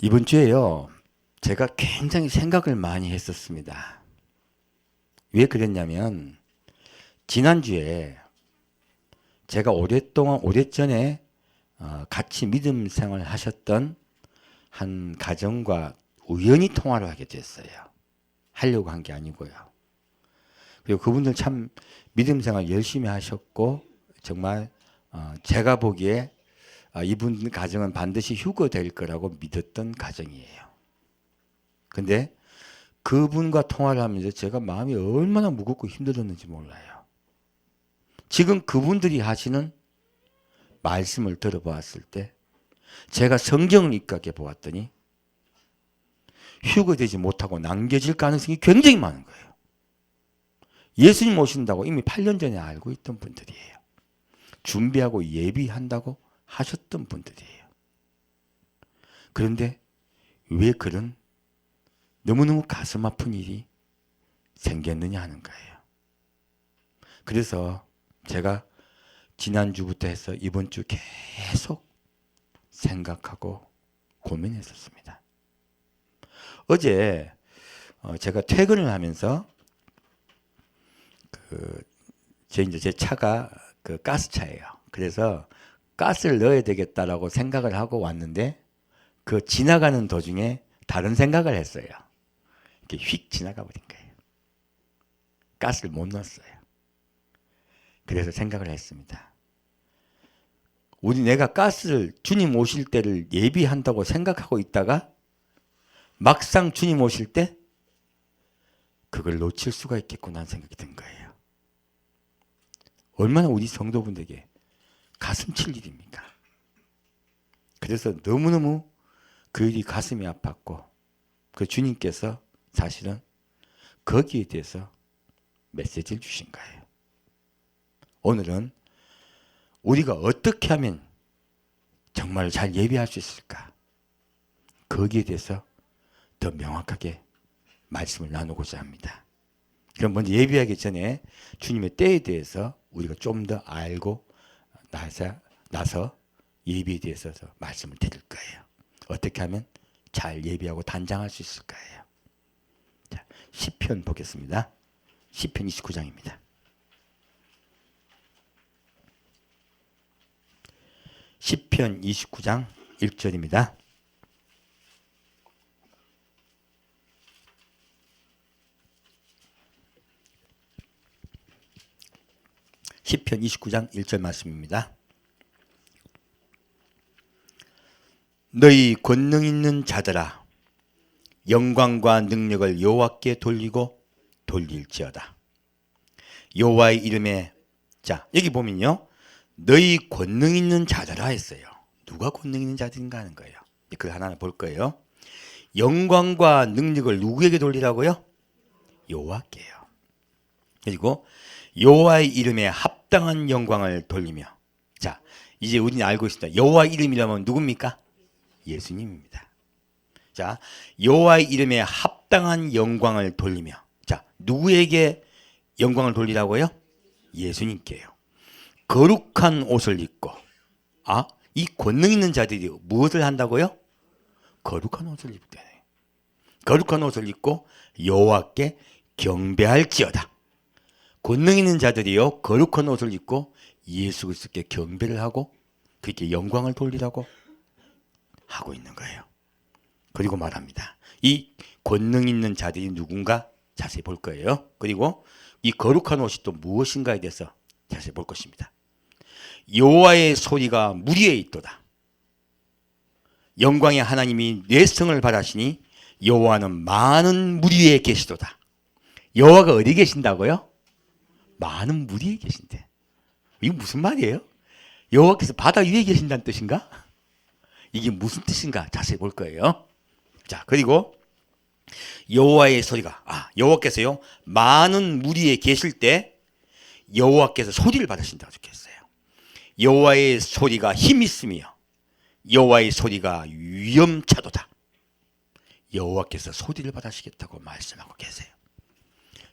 이번 주에요, 제가 굉장히 생각을 많이 했었습니다. 왜 그랬냐면, 지난주에 제가 오래전에 같이 믿음 생활 하셨던 한 가정과 우연히 통화를 하게 됐어요. 하려고 한 게 아니고요. 그리고 그분들 참 믿음 생활 열심히 하셨고, 정말 제가 보기에 이분 가정은 반드시 휴거될 거라고 믿었던 가정이에요. 근데 그분과 통화를 하면서 제가 마음이 얼마나 무겁고 힘들었는지 몰라요. 지금 그분들이 하시는 말씀을 들어보았을 때 제가 성경을 입각해 보았더니 휴거되지 못하고 남겨질 가능성이 굉장히 많은 거예요. 예수님 오신다고 이미 8년 전에 알고 있던 분들이에요. 준비하고 예비한다고 하셨던 분들이에요. 그런데 왜 그런 너무너무 가슴 아픈 일이 생겼느냐 하는 거예요. 그래서 제가 지난주부터 해서 이번 주 계속 생각하고 고민했었습니다. 어제 제가 퇴근을 하면서 제 차가 가스차예요. 그래서 가스를 넣어야 되겠다라고 생각을 하고 왔는데 그 지나가는 도중에 다른 생각을 했어요. 이렇게 휙 지나가 버린 거예요. 가스를 못 넣었어요. 그래서 생각을 했습니다. 내가 가스를 주님 오실 때를 예비한다고 생각하고 있다가 막상 주님 오실 때 그걸 놓칠 수가 있겠구나 하는 생각이 든 거예요. 얼마나 우리 성도분들에게 가슴 칠 일입니까? 그래서 너무너무 그 일이 가슴이 아팠고 그 주님께서 사실은 거기에 대해서 메시지를 주신 거예요. 오늘은 우리가 어떻게 하면 정말 잘 예비할 수 있을까? 거기에 대해서 더 명확하게 말씀을 나누고자 합니다. 그럼 먼저 예비하기 전에 주님의 때에 대해서 우리가 좀 더 알고 나서 예비에 대해서 말씀을 드릴 거예요. 어떻게 하면 잘 예비하고 단장할 수 있을까요? 자, 시편 보겠습니다. 시편 29장입니다. 시편 29장 1절입니다. 시편 29장 1절 말씀입니다. 너희 권능 있는 자들아 영광과 능력을 여호와께 돌리고 돌릴지어다. 여호와의 이름에 자 여기 보면요. 너희 권능 있는 자들아 했어요. 누가 권능 있는 자들인가 하는 거예요. 그걸 하나 볼 거예요. 영광과 능력을 누구에게 돌리라고요? 여호와께요. 그리고 여호와의 이름에 합당한 영광을 돌리며 자 이제 우리는 알고 있습니다. 여호와의 이름이라면 누굽니까? 예수님입니다. 자 여호와의 이름에 합당한 영광을 돌리며 자 누구에게 영광을 돌리라고요? 예수님께요. 거룩한 옷을 입고 이 권능 있는 자들이 무엇을 한다고요? 거룩한 옷을 입대. 거룩한 옷을 입고 여호와께 경배할지어다. 권능 있는 자들이요 거룩한 옷을 입고 예수 그리스도께 경배를 하고 그렇게 영광을 돌리라고 하고 있는 거예요. 그리고 말합니다. 이 권능 있는 자들이 누군가 자세히 볼 거예요. 그리고 이 거룩한 옷이 또 무엇인가에 대해서 자세히 볼 것입니다. 여호와의 소리가 무리에 있도다. 영광의 하나님이 내 성을 바라시니 여호와는 많은 무리에 계시도다. 여호와가 어디 계신다고요? 많은 무리에 계신대. 이게 무슨 말이에요? 여호와께서 바다 위에 계신다는 뜻인가? 이게 무슨 뜻인가 자세히 볼 거예요. 자 그리고 여호와의 소리가 여호와께서요 많은 무리에 계실 때 여호와께서 소리를 받으신다고 적혀있어요. 여호와의 소리가 힘 있으며 여호와의 소리가 위엄차도다. 여호와께서 소리를 받으시겠다고 말씀하고 계세요.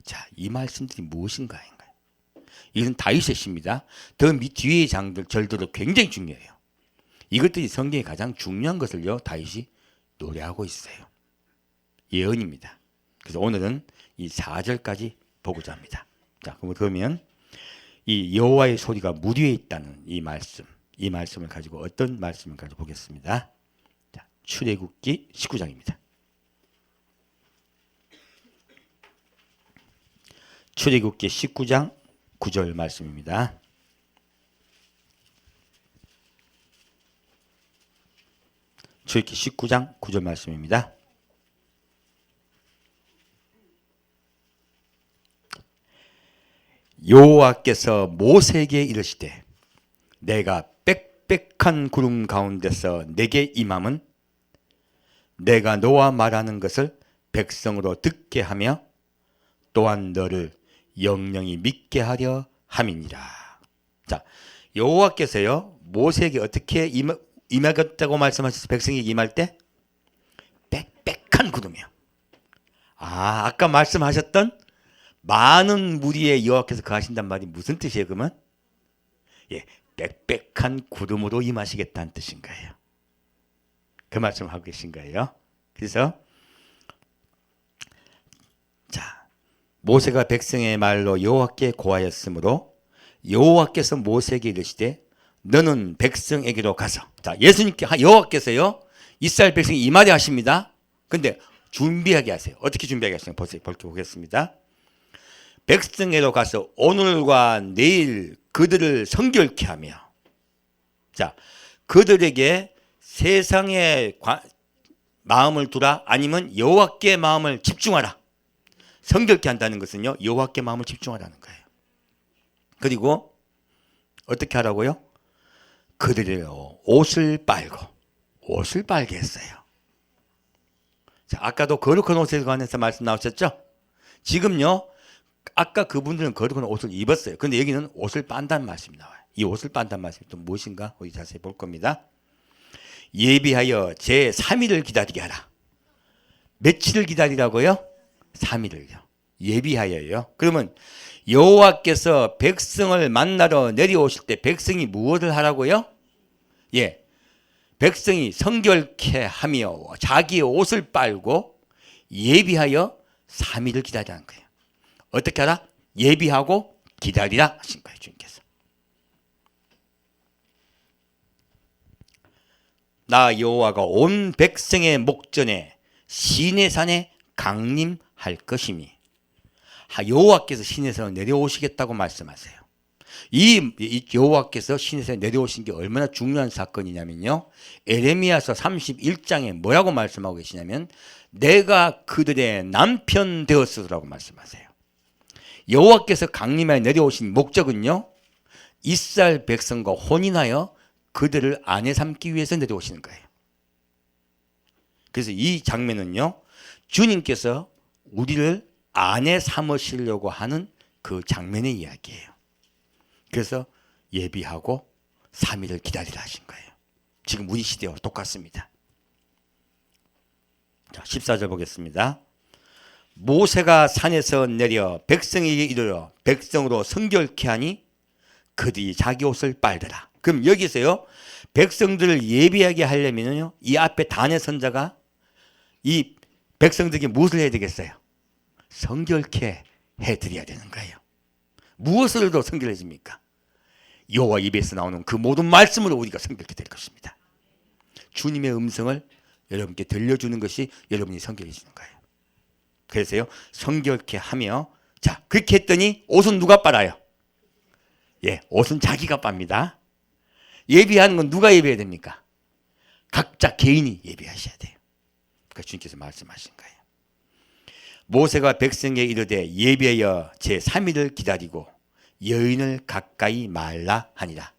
자, 이 말씀들이 무엇인가인가요? 이건 다윗의 시입니다. 더 밑 뒤의 절들은 굉장히 중요해요. 이것들이 성경에 가장 중요한 것을요 다윗이 노래하고 있어요. 예언입니다. 그래서 오늘은 이 4절까지 보고자 합니다. 자, 그러면 이 여호와의 소리가 물 위에 있다는 이 말씀을 가지고 어떤 말씀을 가지고 보겠습니다. 자, 출애굽기 19장입니다. 출애굽기 19장 9절 말씀입니다. 출애굽기 19장 9절 말씀입니다. 여호와께서 모세에게 이르시되 내가 빽빽한 구름 가운데서 내게 임함은 내가 너와 말하는 것을 백성으로 듣게 하며 또한 너를 영영히 믿게 하려 함이니라. 자, 여호와께서요 모세에게 어떻게 임하겠다고 말씀하셨어요? 백성이 임할 때 빽빽한 구름이요. 아까 말씀하셨던 많은 무리에 여호와께서 거하신단 말이 무슨 뜻이에요? 그러면 빽빽한 구름으로 임하시겠다는 뜻인 거예요. 그 말씀을 하고 계신 거예요. 그래서 자, 모세가 백성의 말로 여호와께 고하였으므로 여호와께서 모세에게 이르시되 너는 백성에게로 가서, 자, 예수님께 여호와께서요 이스라엘 백성이 임하려 하십니다. 근데 준비하게 하세요. 어떻게 준비하게 하시냐 보겠습니다. 백성에게로 가서 오늘과 내일 그들을 성결케 하며, 자, 그들에게 세상에 마음을 두라 아니면 여호와께 마음을 집중하라. 성결케 한다는 것은요 여호와께 마음을 집중하라는 거예요. 그리고 어떻게 하라고요? 그들의 옷을 빨게 했어요. 자, 아까도 거룩한 옷에 관해서 말씀 나오셨죠? 지금요 아까 그분들은 거룩한 옷을 입었어요. 그런데 여기는 옷을 빤다는 말씀이 나와요. 이 옷을 빤다는 말씀이 또 무엇인가 우리 자세히 볼 겁니다. 예비하여 제3일을 기다리게 하라. 며칠을 기다리라고요? 3일을요. 예비하여요. 그러면 여호와께서 백성을 만나러 내려오실 때 백성이 무엇을 하라고요? 백성이 성결케 하며 자기의 옷을 빨고 예비하여 3일을 기다리라는 거예요. 어떻게 하라? 예비하고 기다리라 하신 거예요. 주님께서. 나 여호와가 온 백성의 목전에 시내산에 강림할 것이니, 여호와께서 시내산으로 내려오시겠다고 말씀하세요. 이 여호와께서 시내산에 내려오신 게 얼마나 중요한 사건이냐면요, 에레미야서 31장에 뭐라고 말씀하고 계시냐면 내가 그들의 남편 되었으라고 말씀하세요. 여호와께서 강림하여 내려오신 목적은요 이스라엘 백성과 혼인하여 그들을 아내 삼기 위해서 내려오시는 거예요. 그래서 이 장면은요 주님께서 우리를 아내 삼으시려고 하는 그 장면의 이야기예요. 그래서 예비하고 3일을 기다리라 하신 거예요. 지금 우리 시대와 똑같습니다. 자, 14절 보겠습니다. 모세가 산에서 내려 백성에게 이르러 백성으로 성결케 하니 그들이 자기 옷을 빨더라. 그럼 여기서요 백성들을 예비하게 하려면요 이 앞에 단의 선자가 이 백성들에게 무엇을 해야 되겠어요? 성결케 해드려야 되는 거예요. 무엇을 더 성결해집니까? 여호와 입에서 나오는 그 모든 말씀으로 우리가 성결케 될 것입니다. 주님의 음성을 여러분께 들려주는 것이 여러분이 성결해지는 거예요. 그래서요 성결케 하며, 자, 그렇게 했더니 옷은 누가 빨아요? 옷은 자기가 빱니다. 예비하는 건 누가 예비해야 됩니까? 각자 개인이 예비하셔야 돼요. 그러니까 주님께서 말씀하신 거예요. 모세가 백성에게 이르되 예비하여 제3일을 기다리고 여인을 가까이 말라 하니라.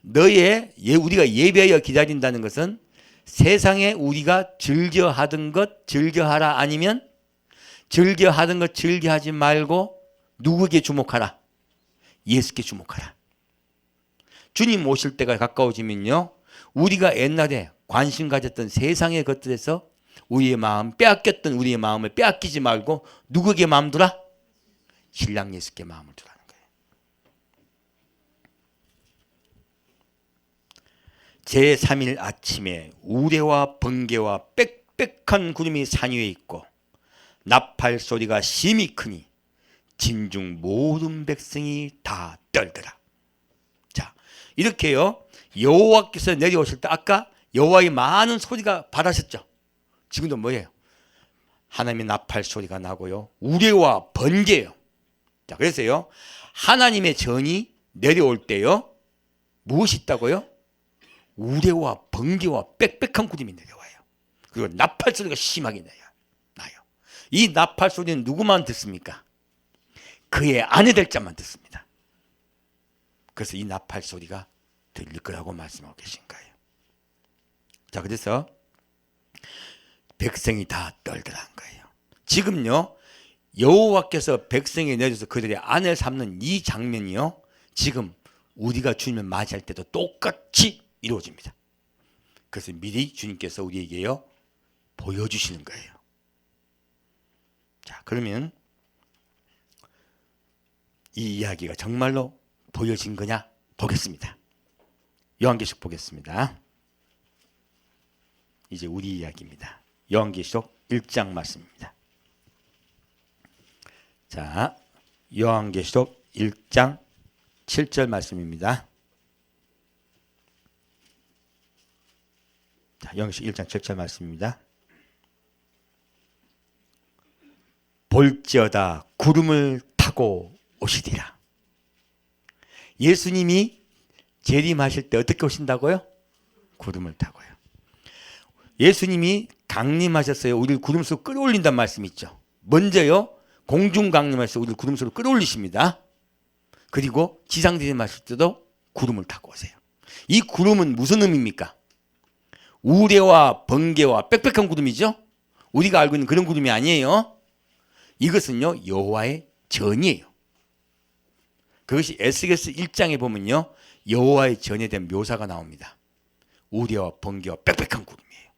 우리가 예비하여 기다린다는 것은 세상에 우리가 즐겨하던 것 즐겨하라, 아니면 즐겨하던 것 즐겨하지 말고 누구에게 주목하라? 예수께 주목하라. 주님 오실 때가 가까워지면요 우리가 옛날에 관심 가졌던 세상의 것들에서 우리의 마음 빼앗겼던 우리의 마음을 빼앗기지 말고 누구에게 마음 두라? 신랑 예수께 마음을 두라는 거예요. 제3일 아침에 우레와 번개와 빽빽한 구름이 산 위에 있고 나팔 소리가 심히 크니 진중 모든 백성이 다 떨더라. 자, 이렇게요. 여호와께서 내려오실 때 아까 여호와의 많은 소리가 바라셨죠. 지금도 뭐예요? 하나님의 나팔 소리가 나고요. 우레와 번개예요. 자, 그래서요. 하나님의 전이 내려올 때요. 무엇이 있다고요? 우레와 번개와 빽빽한 구름이 내려와요. 그리고 나팔 소리가 심하게 나요. 이 나팔 소리는 누구만 듣습니까? 그의 아내 될 자만 듣습니다. 그래서 이 나팔 소리가 들릴 거라고 말씀하고 계신 거예요. 자, 그래서 백성이 다 떨더라는 거예요. 지금요, 여호와께서 백성에 내려서 그들의 아내를 삼는 이 장면이요, 지금 우리가 주님을 맞이할 때도 똑같이 이루어집니다. 그래서 미리 주님께서 우리에게요 보여주시는 거예요. 자, 그러면 이 이야기가 정말로 보여진 거냐 보겠습니다. 요한계시록 보겠습니다. 이제 우리 이야기입니다. 요한계시록 1장 말씀입니다. 자, 요한계시록 1장 7절 말씀입니다. 자, 요한계시록 1장 7절 말씀입니다. 볼지어다 구름을 타고 오시리라. 예수님이 재림하실 때 어떻게 오신다고요? 구름을 타고요. 예수님이 강림하셨어요. 우리를 구름 속으로 끌어올린다는 말씀이 있죠. 먼저요, 공중 강림하셔서 우리를 구름 속으로 끌어올리십니다. 그리고 지상 재림하실 때도 구름을 타고 오세요. 이 구름은 무슨 의미입니까? 우레와 번개와 빽빽한 구름이죠. 우리가 알고 있는 그런 구름이 아니에요. 이것은요, 여호와의 전이에요. 그것이 에스겔서 1장에 보면요, 여호와의 전에 대한 묘사가 나옵니다. 우레와 번개와 빽빽한 구름이에요.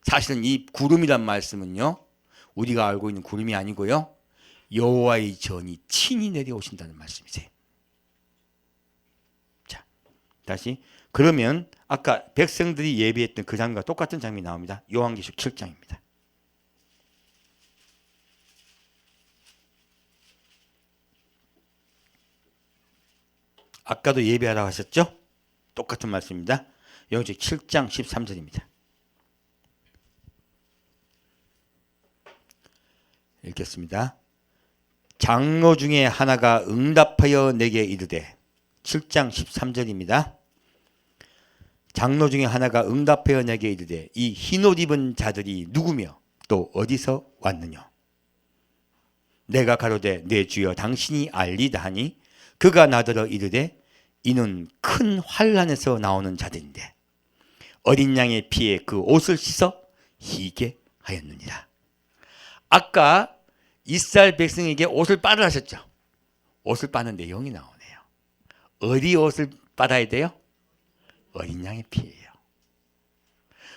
사실은 이 구름이란 말씀은요, 우리가 알고 있는 구름이 아니고요, 여호와의 전이 친히 내려오신다는 말씀이세요. 자, 다시 그러면 아까 백성들이 예비했던 그 장면과 똑같은 장면이 나옵니다. 요한계시록 7장입니다. 아까도 예배하라고 하셨죠? 똑같은 말씀입니다. 요한계시록 7장 13절입니다. 읽겠습니다. 장로 중에 하나가 응답하여 내게 이르되, 7장 13절입니다. 장로 중에 하나가 응답하여 내게 이르되, 이 흰옷 입은 자들이 누구며 또 어디서 왔느냐? 내가 가로되 내 주여 당신이 알리다 하니, 그가 나더러 이르되, 이는 큰 환난에서 나오는 자들인데 어린 양의 피에 그 옷을 씻어 희게 하였느니라. 아까 이스라엘 백성에게 옷을 빨으라 하셨죠. 옷을 빠는 내용이 나오네요. 어디 옷을 빨아야 돼요? 어린 양의 피예요.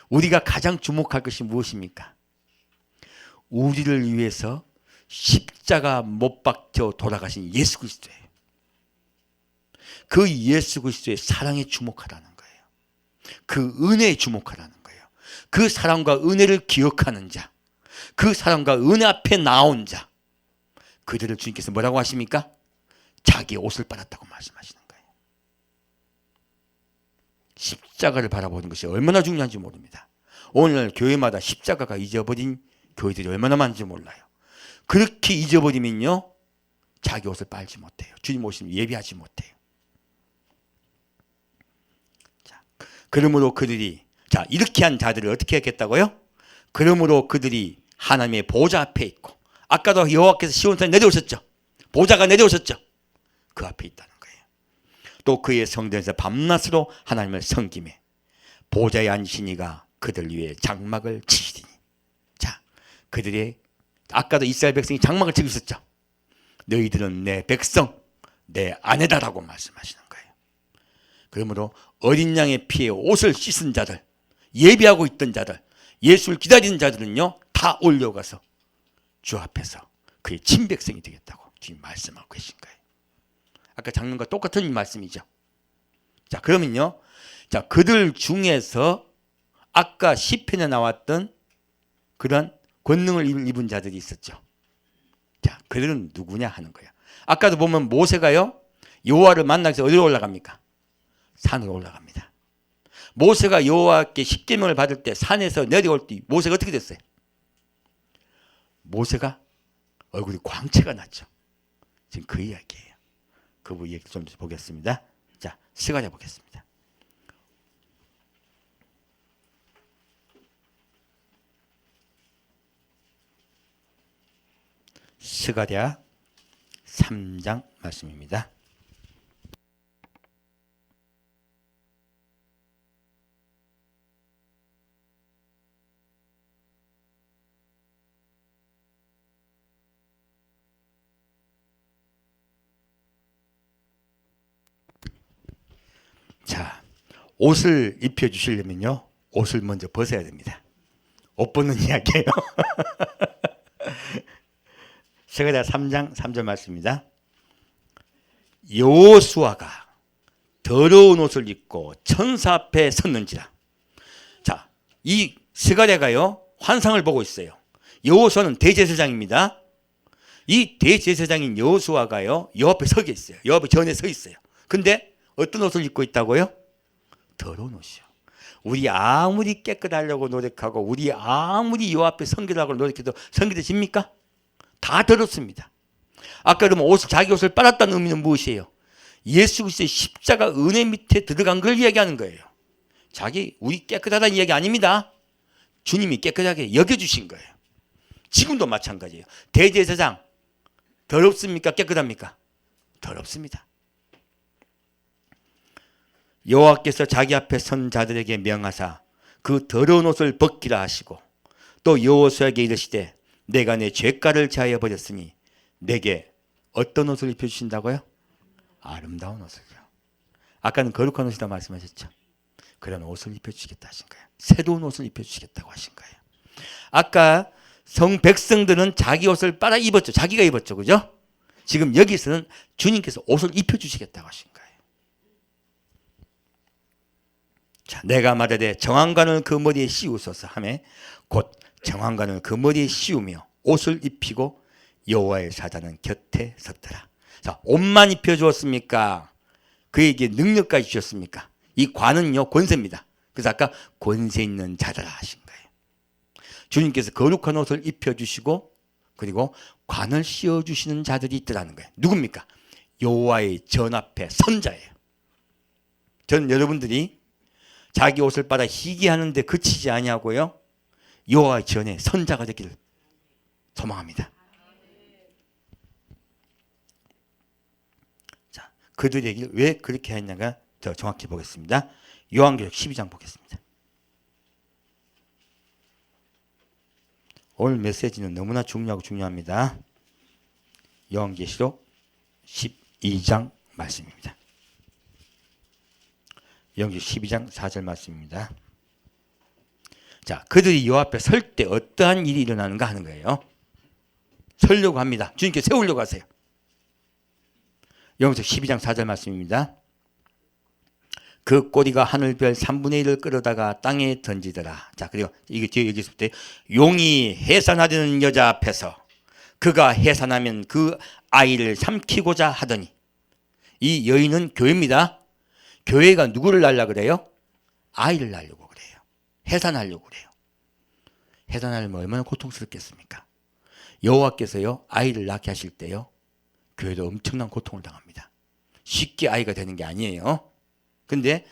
우리가 가장 주목할 것이 무엇입니까? 우리를 위해서 십자가 못 박혀 돌아가신 예수 그리스도예요. 그 예수 그리스도의 사랑에 주목하라는 거예요. 그 은혜에 주목하라는 거예요. 그 사랑과 은혜를 기억하는 자, 그 사랑과 은혜 앞에 나온 자, 그들을 주님께서 뭐라고 하십니까? 자기 옷을 빨았다고 말씀하시는 거예요. 십자가를 바라보는 것이 얼마나 중요한지 모릅니다. 오늘 교회마다 십자가가 잊어버린 교회들이 얼마나 많은지 몰라요. 그렇게 잊어버리면요, 자기 옷을 빨지 못해요. 주님 오시면 예배하지 못해요. 자, 그러므로 그들이, 자, 이렇게 한 자들을 어떻게 했겠다고요? 그러므로 그들이 하나님의 보좌 앞에 있고, 아까도 여호와께서 시온산에 내려오셨죠. 보좌가 내려오셨죠. 그 앞에 있다는 거예요. 또 그의 성전에서 밤낮으로 하나님을 섬기매 보좌에 앉으신 이가 그들 위에 장막을 치시리니. 자, 그들의, 아까도 이스라엘 백성이 장막을 치고 있었죠. 너희들은 내 백성, 내 아내다라고 말씀하시는 거예요. 그러므로 어린 양의 피에 옷을 씻은 자들, 예배하고 있던 자들, 예수를 기다리는 자들은요, 다 올려가서 주 앞에서 그의 친백성이 되겠다고 지금 말씀하고 계신 거예요. 아까 장면과 똑같은 이 말씀이죠. 자, 그러면요, 자, 그들 중에서 아까 시편에 나왔던 그런 권능을 입은 자들이 있었죠. 자, 그들은 누구냐 하는 거예요. 아까도 보면 모세가요, 여호와를 만나기 위해서 어디로 올라갑니까? 산으로 올라갑니다. 모세가 여호와께 십계명을 받을 때 산에서 내려올 때 모세가 어떻게 됐어요? 모세가 얼굴이 광채가 났죠. 지금 그 이야기예요. 그 얘기 좀 보겠습니다. 자, 스가랴 보겠습니다. 스가랴 3장 말씀입니다. 자, 옷을 입혀주시려면요, 옷을 먼저 벗어야 됩니다. 옷 벗는 이야기예요. 스가랴 3장 3절 말씀입니다. 여호수아가 더러운 옷을 입고 천사 앞에 섰는지라. 자, 이 스가랴가요, 환상을 보고 있어요. 여호수아는 대제사장입니다. 이 대제사장인 여호수아가요, 여 앞에 서 있어요. 여 앞에 전에 서 있어요. 근데 어떤 옷을 입고 있다고요? 더러운 옷이요. 우리 아무리 깨끗하려고 노력하고 우리 아무리 여 앞에 성결하고 노력해도 성결해집니까? 다 더럽습니다. 아까 그러면 자기 옷을 빨았다는 의미는 무엇이에요? 예수 그리스도의 십자가 은혜 밑에 들어간 걸 이야기하는 거예요. 우리 깨끗하다는 이야기 아닙니다. 주님이 깨끗하게 여겨주신 거예요. 지금도 마찬가지예요. 대제사장 더럽습니까? 깨끗합니까? 더럽습니다. 여호와께서 자기 앞에 선 자들에게 명하사 그 더러운 옷을 벗기라 하시고 또 여호수아에게 이르시되 내가 내 죄가를 제하여 버렸으니 내게 어떤 옷을 입혀주신다고요? 아름다운 옷을요. 아까는 거룩한 옷이다 말씀하셨죠. 그런 옷을 입혀주시겠다 하신 거예요. 새로운 옷을 입혀주시겠다고 하신 거예요. 아까 백성들은 자기 옷을 빨아 입었죠. 자기가 입었죠. 그죠? 지금 여기서는 주님께서 옷을 입혀주시겠다고 하신 거예요. 자, 내가 말하되 정황관을 그 머리에 씌우소서 하매 곧 정황관을 그 머리에 씌우며 옷을 입히고 여호와의 사자는 곁에 섰더라. 자, 옷만 입혀주었습니까? 그에게 능력까지 주셨습니까? 이 관은요, 권세입니다. 그래서 아까 권세 있는 자들아 하신 거예요. 주님께서 거룩한 옷을 입혀주시고 그리고 관을 씌워주시는 자들이 있더라는 거예요. 누굽니까? 여호와의 전 앞에 선자예요. 저는 여러분들이 자기 옷을 빨아 희귀하는데 그치지 아니하고요, 여호와의 전에 선자가 되기를 소망합니다. 자, 그들의 얘기를 왜 그렇게 했냐가 더 정확히 보겠습니다. 요한계시록 12장 보겠습니다. 오늘 메시지는 너무나 중요합니다. 요한계시록 12장 말씀입니다. 요한계시록 12장 4절 말씀입니다. 자, 그들이 요 앞에 설 때 어떠한 일이 일어나는가 하는 거예요. 설려고 합니다. 주님께 세우려고 하세요. 요한계시록 12장 4절 말씀입니다. 그 꼬리가 하늘별 3분의 1을 끌어다가 땅에 던지더라. 자, 그리고 이게 뒤에 얘기했을 때 용이 해산하려는 여자 앞에서 그가 해산하면 그 아이를 삼키고자 하더니, 이 여인은 교회입니다. 교회가 누구를 낳으려고 그래요? 아이를 낳으려고 그래요. 해산하려고 그래요. 해산하려면 얼마나 고통스럽겠습니까? 여호와께서요, 아이를 낳게 하실 때요, 교회도 엄청난 고통을 당합니다. 쉽게 아이가 되는 게 아니에요. 근데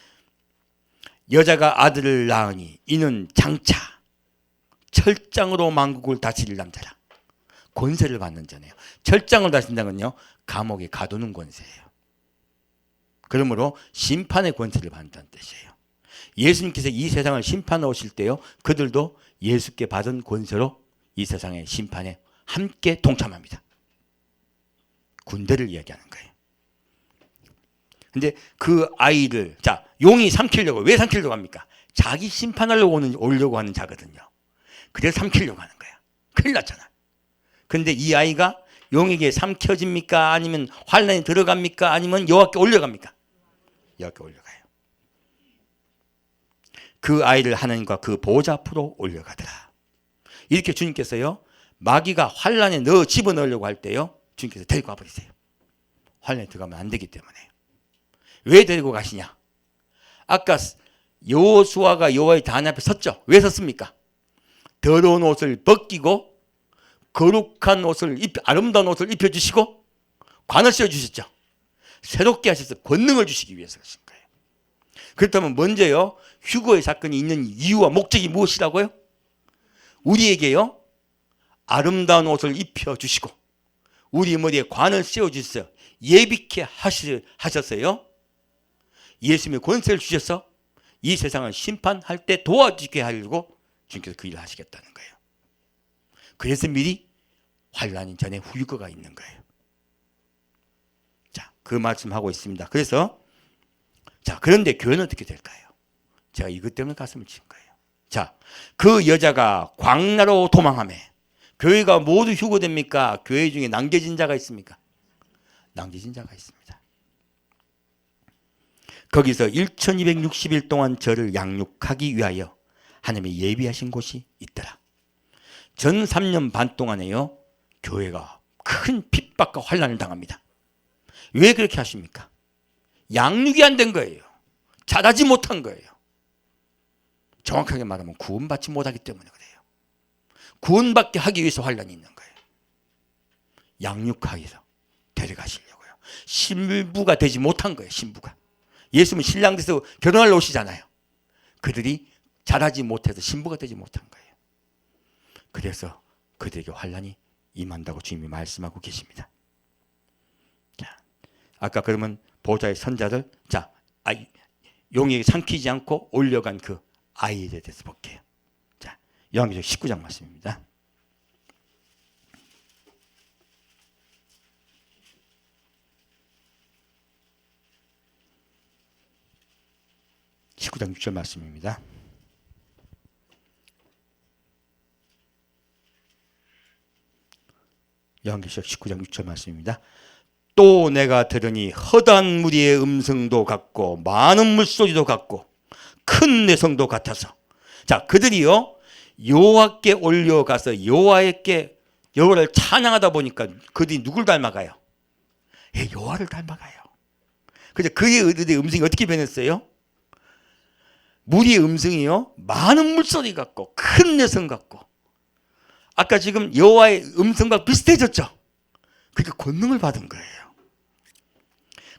여자가 아들을 낳으니 이는 장차 철장으로 만국을 다스릴 남자라. 권세를 받는 자네요. 철장을 다스린다는 건요, 감옥에 가두는 권세예요. 그러므로 심판의 권세를 받는다는 뜻이에요. 예수님께서 이 세상을 심판해 오실 때요, 그들도 예수께 받은 권세로 이 세상의 심판에 함께 동참합니다. 군대를 이야기하는 거예요. 근데 그 아이를, 자, 용이 삼키려고, 왜 삼키려고 합니까? 자기 심판하려고 오려고 하는 자거든요. 그래서 삼키려고 하는 거야. 큰일 났잖아. 근데 이 아이가 용에게 삼켜집니까? 아니면 환란에 들어갑니까? 아니면 여호와께 올려갑니까? 여호와께 올려가요. 그 아이를 하나님과 그 보호자 앞으로 올려가더라. 이렇게 주님께서요, 마귀가 환란에 넣어 집어넣으려고 할 때요, 주님께서 데리고 와버리세요. 환란에 들어가면 안 되기 때문에. 왜 데리고 가시냐? 아까 여호수아가 여호와의 단 앞에 섰죠. 왜 섰습니까? 더러운 옷을 벗기고 거룩한 옷을 아름다운 옷을 입혀주시고 관을 씌워주셨죠. 새롭게 하셔서 권능을 주시기 위해서 하신 거예요. 그렇다면 먼저요, 휴거의 사건이 있는 이유와 목적이 무엇이라고요? 우리에게요, 아름다운 옷을 입혀주시고 우리 머리에 관을 씌워주셨어요. 예비케 하셨어요. 예수님의 권세를 주셔서 이 세상을 심판할 때 도와주게 하려고 주님께서 그 일을 하시겠다는 거예요. 그래서 미리 환란이 전에 휴거가 있는 거예요. 자, 그 말씀하고 있습니다. 그래서 자, 그런데 교회는 어떻게 될까요? 제가 이것 때문에 가슴을 친 거예요. 자, 그 여자가 광야로 도망하며 교회가 모두 휴거됩니까? 교회 중에 남겨진 자가 있습니까? 남겨진 자가 있습니다. 거기서 1260일 동안 저를 양육하기 위하여 하나님이 예비하신 곳이 있더라. 전 3년 반 동안에요, 교회가 큰 핍박과 환난을 당합니다. 왜 그렇게 하십니까? 양육이 안 된 거예요. 자라지 못한 거예요. 정확하게 말하면 구원받지 못하기 때문에 그래요. 구원받게 하기 위해서 환난이 있는 거예요. 양육하기 위해서 데려가시려고요. 신부가 되지 못한 거예요. 신부가. 예수님은 신랑 돼서 결혼하러 오시잖아요. 그들이 자라지 못해서 신부가 되지 못한 거예요. 그래서 그들에게 환난이 임한다고 주님이 말씀하고 계십니다. 자, 아까 그러면 보좌의 선자들, 자, 용에게 삼키지 않고 올려간 그 아이에 대해서 볼게요. 자, 요한계시록 19장 말씀입니다. (19장 6절) 말씀입니다. 요한계시록 19장 6절 말씀입니다. 또 내가 들으니 허다한 무리의 음성도 같고 많은 물소리도 같고 큰 내성도 같아서, 자, 그들이요 여호와께 올려가서 여호와를 찬양하다 보니까 그들이 누굴 닮아가요? 여호와를 닮아가요. 그래서 그의 음성이 어떻게 변했어요? 무리의 음성이요 많은 물소리 같고 큰 내성 같고, 아까 지금 여호와의 음성과 비슷해졌죠. 그러니까 권능을 받은 거예요.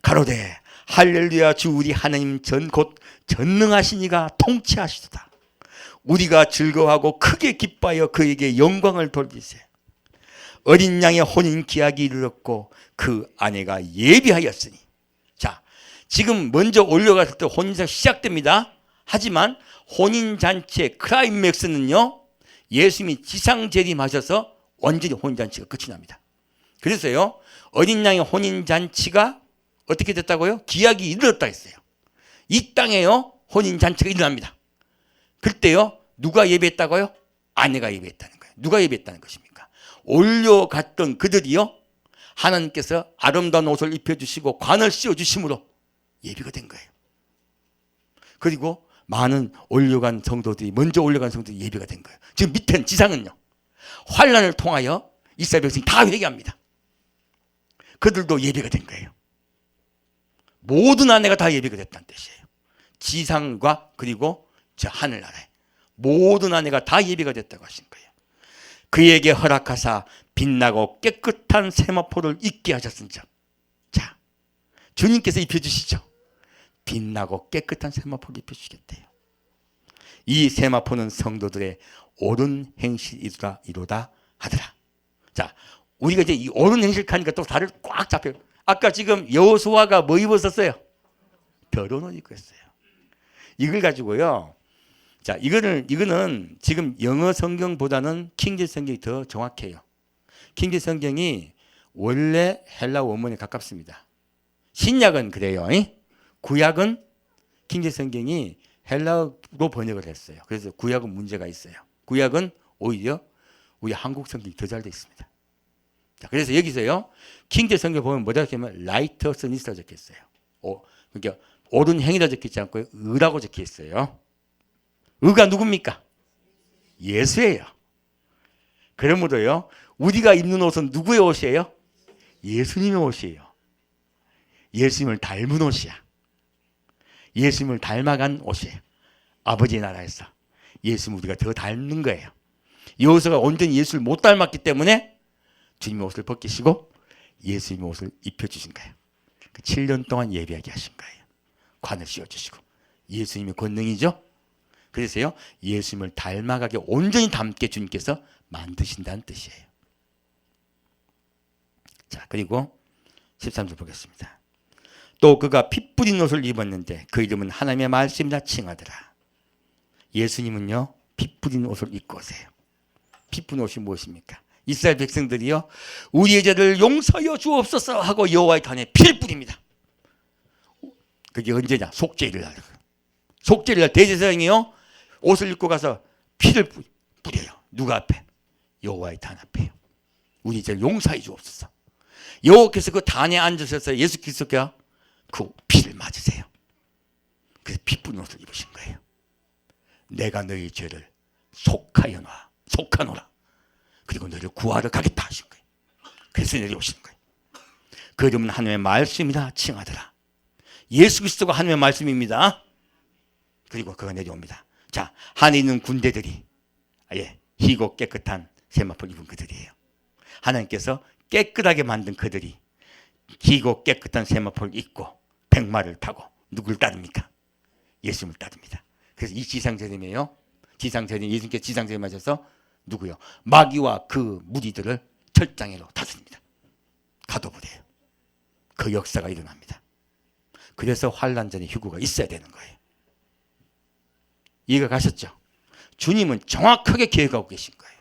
가로되 할렐루야, 주 우리 하나님 곧 전능하신 이가 통치하시도다. 우리가 즐거워하고 크게 기뻐하여 그에게 영광을 돌리세. 어린 양의 혼인 기약이 이르렀고 그 아내가 예비하였으니. 자, 지금 먼저 올려갔을 때 혼인상 시작됩니다. 하지만 혼인잔치의 클라이맥스는요, 예수님이 지상 재림하셔서 완전히 혼인잔치가 끝이 납니다. 그래서요, 어린 양의 혼인잔치가 어떻게 됐다고요? 기약이 이르렀다 했어요. 이 땅에요, 혼인잔치가 일어납니다. 그때요, 누가 예배했다고요? 아내가 예배했다는 거예요. 누가 예배했다는 것입니까? 올려갔던 그들이요, 하나님께서 아름다운 옷을 입혀주시고 관을 씌워주심으로 예비가 된 거예요. 그리고 많은 올려간 성도들이, 먼저 올려간 성도들이 예비가 된 거예요. 지금 밑에는, 지상은요, 환란을 통하여 이스라엘 백성이 다 회개합니다. 그들도 예비가 된 거예요. 모든 아내가 다 예비가 됐다는 뜻이에요. 지상과 그리고 저 하늘나라에 모든 아내가 다 예비가 됐다고 하신 거예요. 그에게 허락하사 빛나고 깨끗한 세마포를 입게 하셨은즉, 자, 주님께서 입혀주시죠. 빛나고 깨끗한 세마포를 입혀주시겠대요. 이 세마포는 성도들의 옳은 행실이로다 하더라. 자, 우리가 이제 이 옳은 행실 하니까 또 다들 꽉 잡혀요. 아까 지금 여호수아가 뭐 입었었어요? 더러운 옷 입고 있어요. 이걸 가지고요, 자, 이거는 지금 영어 성경보다는 킹제임스 성경이 더 정확해요. 킹제임스 성경이 원래 헬라 원문에 가깝습니다. 신약은 그래요. 구약은 킹제임스 성경이 헬라어로 번역을 했어요. 그래서 구약은 문제가 있어요. 구약은 오히려 우리 한국 성경이 더 잘 되어 있습니다. 자, 그래서 여기서요, 킹제임스 성경 보면 뭐라고 적혀있냐면 righteousness라고 적혀있어요. 그러니까 옳은 행위라고 적혀있지 않고요, 의라고 적혀있어요. 의가 누굽니까? 예수예요. 그러므로요, 우리가 입는 옷은 누구의 옷이에요? 예수님의 옷이에요. 예수님을 닮은 옷이야. 예수님을 닮아간 옷이에요. 아버지의 나라에서 예수님 우리가 더 닮는 거예요. 여호수아가 온전히 예수를 못 닮았기 때문에 주님의 옷을 벗기시고 예수님의 옷을 입혀주신 거예요. 그 7년 동안 예배하게 하신 거예요. 관을 씌워주시고. 예수님의 권능이죠. 그래서요, 예수님을 닮아가게 온전히 닮게 주님께서 만드신다는 뜻이에요. 자, 그리고 13절 보겠습니다. 또 그가 피 뿌린 옷을 입었는데 그 이름은 하나님의 말씀이라 칭하더라. 예수님은요, 피 뿌린 옷을 입고 오세요. 피 뿌린 옷이 무엇입니까? 이스라엘 백성들이요, 우리의 죄를 용서하여 주옵소서 하고 여호와의 단에 피를 뿌립니다. 그게 언제냐? 속죄일을 날. 속죄일을 날 대제사장이요, 옷을 입고 가서 피를 뿌려요. 누가 앞에? 여호와의 단 앞에요. 우리 죄를 용서해 주옵소서. 여호와께서 그 단에 앉으셔서 예수 그리스도가 그 피를 맞으세요. 그래서 피 뿌린 옷을 입으신 거예요. 내가 너희 죄를 속하노라. 그리고 너희를 구하러 가겠다 하신 거예요. 그래서 내려오시는 거예요. 그 이름은 하나님의 말씀이라 칭하더라. 예수 그리스도가 하나님의 말씀입니다. 그리고 그가 내려옵니다. 자, 하늘에 있는 군대들이 희고 깨끗한 세마포를 입은 그들이에요. 하나님께서 깨끗하게 만든 그들이 희고 깨끗한 세마포를 입고 백마를 타고 누굴 따릅니까? 예수님을 따릅니다. 그래서 이 지상재림이에요. 예수님께서 지상재림하셔서 누구요? 마귀와 그 무리들을 철장애로 다스립니다. 가둬버려요. 그 역사가 일어납니다. 그래서 환난 전에 휴거가 있어야 되는 거예요. 이해가 가셨죠? 주님은 정확하게 계획하고 계신 거예요.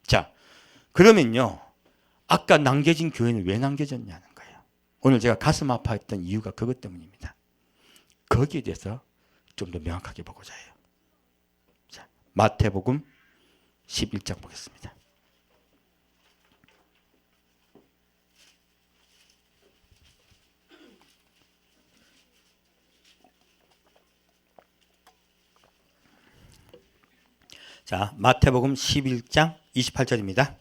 자, 그러면요, 아까 남겨진 교회는 왜 남겨졌냐는 거예요. 오늘 제가 가슴 아파했던 이유가 그것 때문입니다. 거기에 대해서 좀 더 명확하게 보고자 해요. 자, 마태복음 11장 보겠습니다. 자, 마태복음 11장 28절입니다.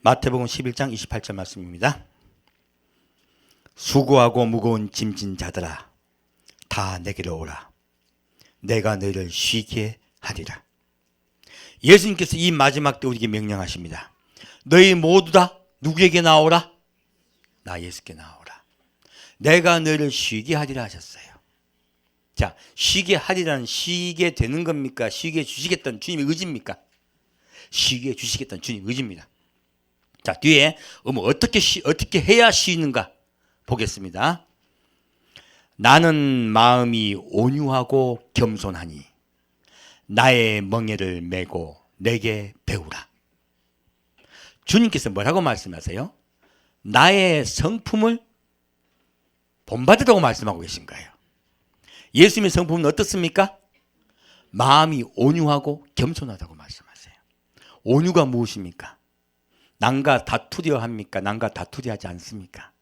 마태복음 11장 28절 말씀입니다. 수고하고 무거운 짐진 자들아, 다 내게로 오라. 내가 너희를 쉬게 하리라. 예수님께서 이 마지막 때 우리에게 명령하십니다. 너희 모두 다 누구에게 나오라? 나 예수께 나오라. 내가 너희를 쉬게 하리라 하셨어요. 자, 쉬게 하리라는 쉬게 되는 겁니까? 쉬게 주시겠다는 주님의 의지입니까? 쉬게 주시겠다는 주님의 의지입니다. 자, 뒤에 어떻게 해야 쉬는가 보겠습니다. 나는 마음이 온유하고 겸손하니 나의 멍에를 메고 내게 배우라. 주님께서 뭐라고 말씀하세요? 나의 성품을 본받으라고 말씀하고 계신 거예요. 예수님의 성품은 어떻습니까? 마음이 온유하고 겸손하다고 말씀하세요. 온유가 무엇입니까? 남과 다투려 합니까? 남과 다투려 하지 않습니까?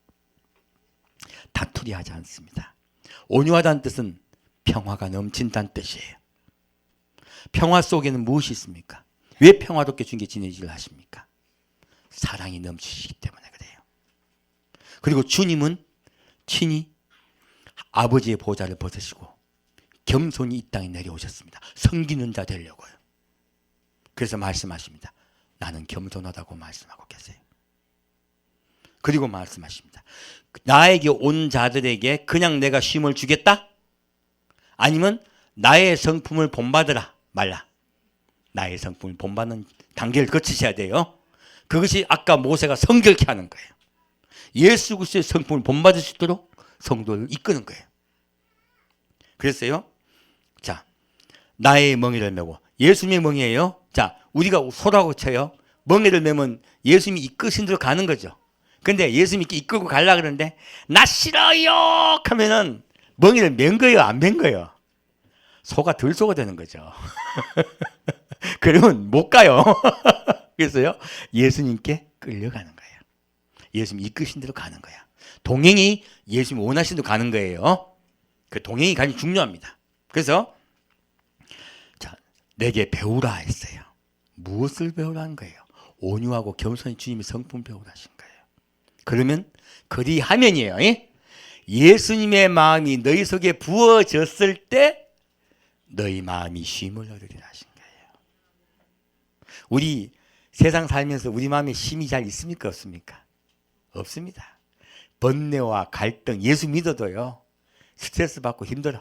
다투려 하지 않습니다. 온유하다는 뜻은 평화가 넘친다는 뜻이에요. 평화 속에는 무엇이 있습니까? 왜 평화롭게 주님께 지내지를 하십니까? 사랑이 넘치시기 때문에 그래요. 그리고 주님은 친히 아버지의 보좌를 벗으시고 겸손히 이 땅에 내려오셨습니다. 섬기는 자 되려고요. 그래서 말씀하십니다. 나는 겸손하다고 말씀하고 계세요. 그리고 말씀하십니다. 나에게 온 자들에게 그냥 내가 쉼을 주겠다? 아니면 나의 성품을 본받으라 말라. 나의 성품을 본받는 단계를 거치셔야 돼요. 그것이 아까 모세가 성결케 하는 거예요. 예수 그리스도의 성품을 본받을 수 있도록 성도를 이끄는 거예요. 그랬어요. 자, 나의 멍에를 메고 예수님의 멍에예요. 자, 우리가 소라고 쳐요. 멍에를 메면 예수님이 이끄신 대로 가는 거죠. 근데 예수님이 이끌고 가려고 그러는데 나 싫어요 하면은 멍에를 맨 거예요, 안 맨 거예요? 소가 들소가 되는 거죠. 그러면 못 가요. 그래서요, 예수님께 끌려가는 거예요. 예수님 이끄신 대로 가는 거야. 동행이 예수님 원하시는 데 가는 거예요. 그 동행이 가장 중요합니다. 그래서 자, 내게 배우라 했어요. 무엇을 배우라는 거예요? 온유하고 겸손히 주님의 성품 배우라 하신 거예요. 그러면 그리하면이에요. 예수님의 마음이 너희 속에 부어졌을 때 너희 마음이 쉼을 얻으리라 하신 거예요. 우리 세상 살면서 우리 마음에 쉼이 잘 있습니까? 없습니까? 없습니다. 번뇌와 갈등, 예수 믿어도요, 스트레스 받고 힘들어.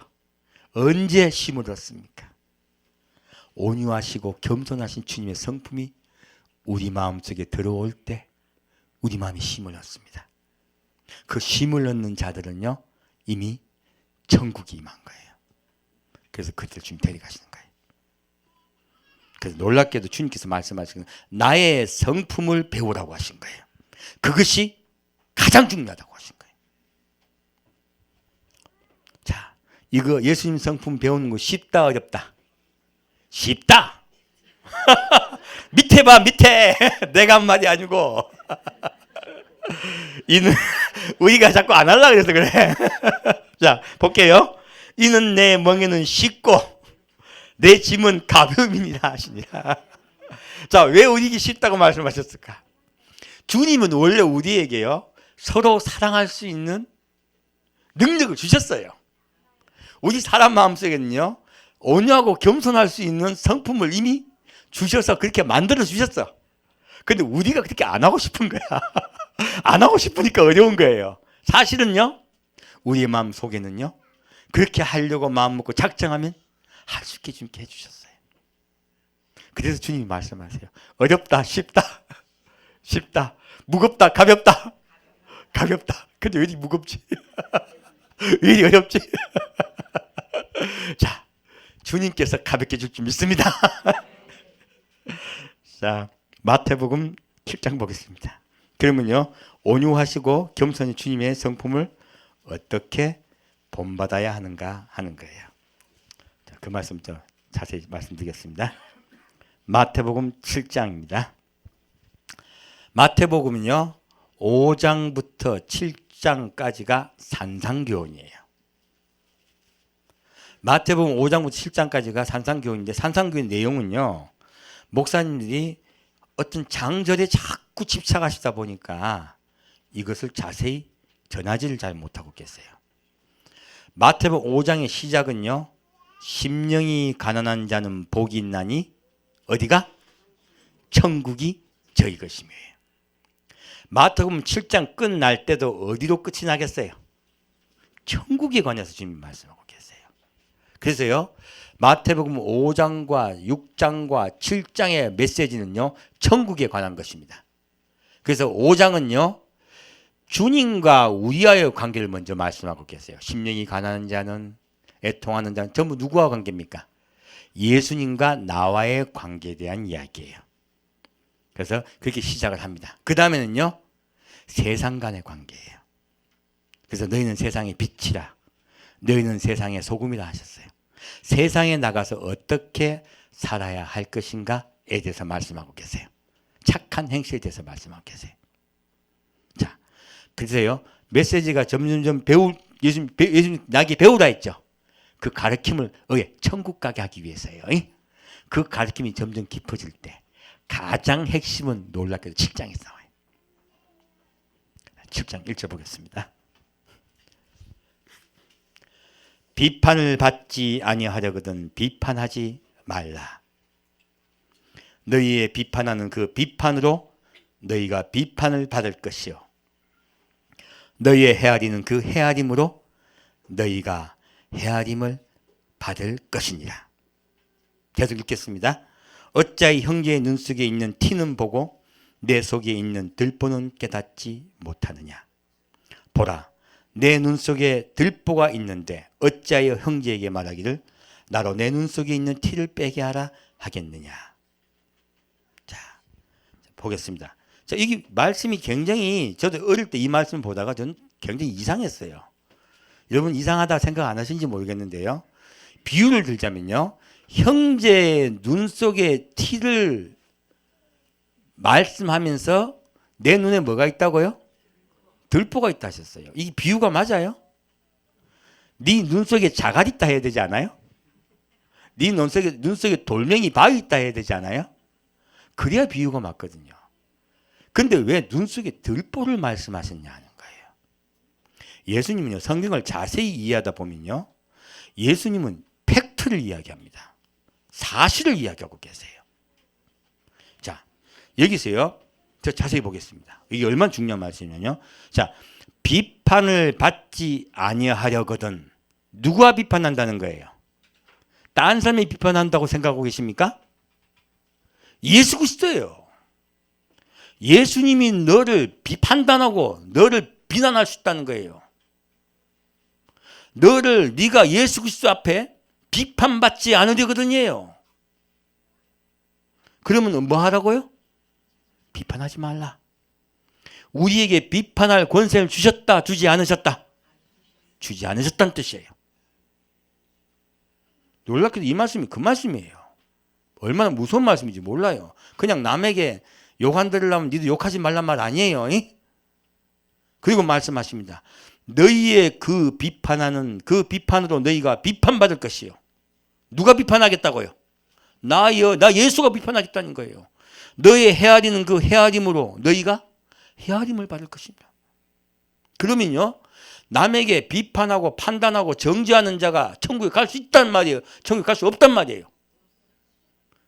언제 쉼을 얻습니까? 온유하시고 겸손하신 주님의 성품이 우리 마음속에 들어올 때 우리 마음이 쉼을 얻습니다. 그 쉼을 얻는 자들은요, 이미 천국이 임한 거예요. 그래서 그들 주님 데려가시는 거예요. 그래서 놀랍게도 주님께서 말씀하시는 나의 성품을 배우라고 하신 거예요. 그것이 가장 중요하다고 하신 거예요. 자, 이거 예수님 성품 배우는 거 쉽다 어렵다? 쉽다. 밑에 봐, 밑에. 내가 한 말이 아니고. 이는 우리가 자꾸 안 하려고 그래서 그래. 자, 볼게요. 이는 내 멍에는 쉽고 내 짐은 가벼움이니라 하시니라. 자, 왜 우리에게 쉽다고 말씀하셨을까? 주님은 원래 우리에게요, 서로 사랑할 수 있는 능력을 주셨어요. 우리 사람 마음속에는요, 온유하고 겸손할 수 있는 성품을 이미 주셔서 그렇게 만들어 주셨어. 근데 우리가 그렇게 안 하고 싶은 거야. 안 하고 싶으니까 어려운 거예요. 사실은요, 우리의 마음 속에는요, 그렇게 하려고 마음 먹고 작정하면 할 수 있게 주님께 해주셨어요. 그래서 주님이 말씀하세요. 어렵다, 쉽다, 쉽다, 무겁다, 가볍다, 가볍다. 근데 왜 이리 무겁지? 왜 이리 어렵지? 자, 주님께서 가볍게 줄 줄 믿습니다. 자, 마태복음 7장 보겠습니다. 그러면요, 온유하시고 겸손히 주님의 성품을 어떻게 본받아야 하는가 하는 거예요. 자, 그 말씀 좀 자세히 말씀드리겠습니다. 마태복음 7장입니다. 마태복음은요, 5장부터 7장까지가 산상교훈이에요. 마태복음 5장부터 7장까지가 산상교훈인데, 산상교훈 내용은요, 목사님들이 어떤 장절에 자꾸 집착하시다 보니까 이것을 자세히 전하지를 잘 못하고 계세요. 마태복음 5장의 시작은요, 심령이 가난한 자는 복이 있나니 어디가? 천국이 저희 것임이에요. 마태복음 7장 끝날 때도 어디로 끝이 나겠어요? 천국에 관해서 주님이 말씀하고 계세요. 그래서요, 마태복음 5장과 6장과 7장의 메시지는요, 천국에 관한 것입니다. 그래서 5장은요, 주님과 우리와의 관계를 먼저 말씀하고 계세요. 심령이 가난한 자는, 애통하는 자는 전부 누구와 관계입니까? 예수님과 나와의 관계에 대한 이야기예요. 그래서 그렇게 시작을 합니다. 그 다음에는요, 세상 간의 관계예요. 그래서 너희는 세상의 빛이라, 너희는 세상의 소금이라 하셨어요. 세상에 나가서 어떻게 살아야 할 것인가에 대해서 말씀하고 계세요. 착한 행실에 대해서 말씀하고 계세요. 자, 그래서요, 메시지가 점점점 예수님 나에게 배우라 했죠. 그 가르침을 천국 가게 하기 위해서요. 그 가르침이 점점 깊어질 때 가장 핵심은 놀랍게도 7장에서 나와요. 7장 1절 보겠습니다. 비판을 받지 아니하려거든 비판하지 말라. 너희의 비판하는 그 비판으로 너희가 비판을 받을 것이요, 너희의 헤아리는 그 헤아림으로 너희가 헤아림을 받을 것이니라. 계속 읽겠습니다. 어찌하여 형제의 눈 속에 있는 티는 보고 내 속에 있는 들보는 깨닫지 못하느냐. 보라, 내 눈 속에 들보가 있는데 어찌하여 형제에게 말하기를 나로 내 눈 속에 있는 티를 빼게 하라 하겠느냐. 자, 보겠습니다. 자, 이게 말씀이 굉장히, 저도 어릴 때 이 말씀 보다가 저는 굉장히 이상했어요. 여러분 이상하다 생각 안 하신지 모르겠는데요, 비유를 들자면요, 형제의 눈 속에 티를 말씀하면서 내 눈에 뭐가 있다고요? 들보가 있다 하셨어요. 이 비유가 맞아요? 네 눈 속에 자갈 있다 해야 되지 않아요? 네 눈 속에 돌멩이 바위 있다 해야 되지 않아요? 그래야 비유가 맞거든요. 근데 왜 눈 속에 들보를 말씀하셨냐는 거예요. 예수님은요, 성경을 자세히 이해하다 보면요, 예수님은 팩트를 이야기합니다. 사실을 이야기하고 계세요. 자, 여기서요, 저 자세히 보겠습니다. 이게 얼마나 중요한 말씀이냐면요. 자, 비판을 받지 아니하려거든. 누가 비판한다는 거예요? 딴 사람이 비판한다고 생각하고 계십니까? 예수 그리스도예요. 예수님이 너를 판단하고 너를 비난할 수 있다는 거예요. 네가 예수 그리스도 앞에 비판받지 않으려거든요. 그러면 뭐 하라고요? 비판하지 말라. 우리에게 비판할 권세를 주셨다, 주지 않으셨다? 주지 않으셨다는 뜻이에요. 놀랍게도 이 말씀이 그 말씀이에요. 얼마나 무서운 말씀인지 몰라요. 그냥 남에게 욕 안 들으려면 니도 욕하지 말란 말 아니에요. 그리고 말씀하십니다. 너희의 그 비판하는 그 비판으로 너희가 비판받을 것이요. 누가 비판하겠다고요? 나 예수가 비판하겠다는 거예요. 너의 헤아리는 그 헤아림으로 너희가 헤아림을 받을 것입니다. 그러면요, 남에게 비판하고 판단하고 정죄하는 자가 천국에 갈 수 있단 말이에요? 천국에 갈 수 없단 말이에요?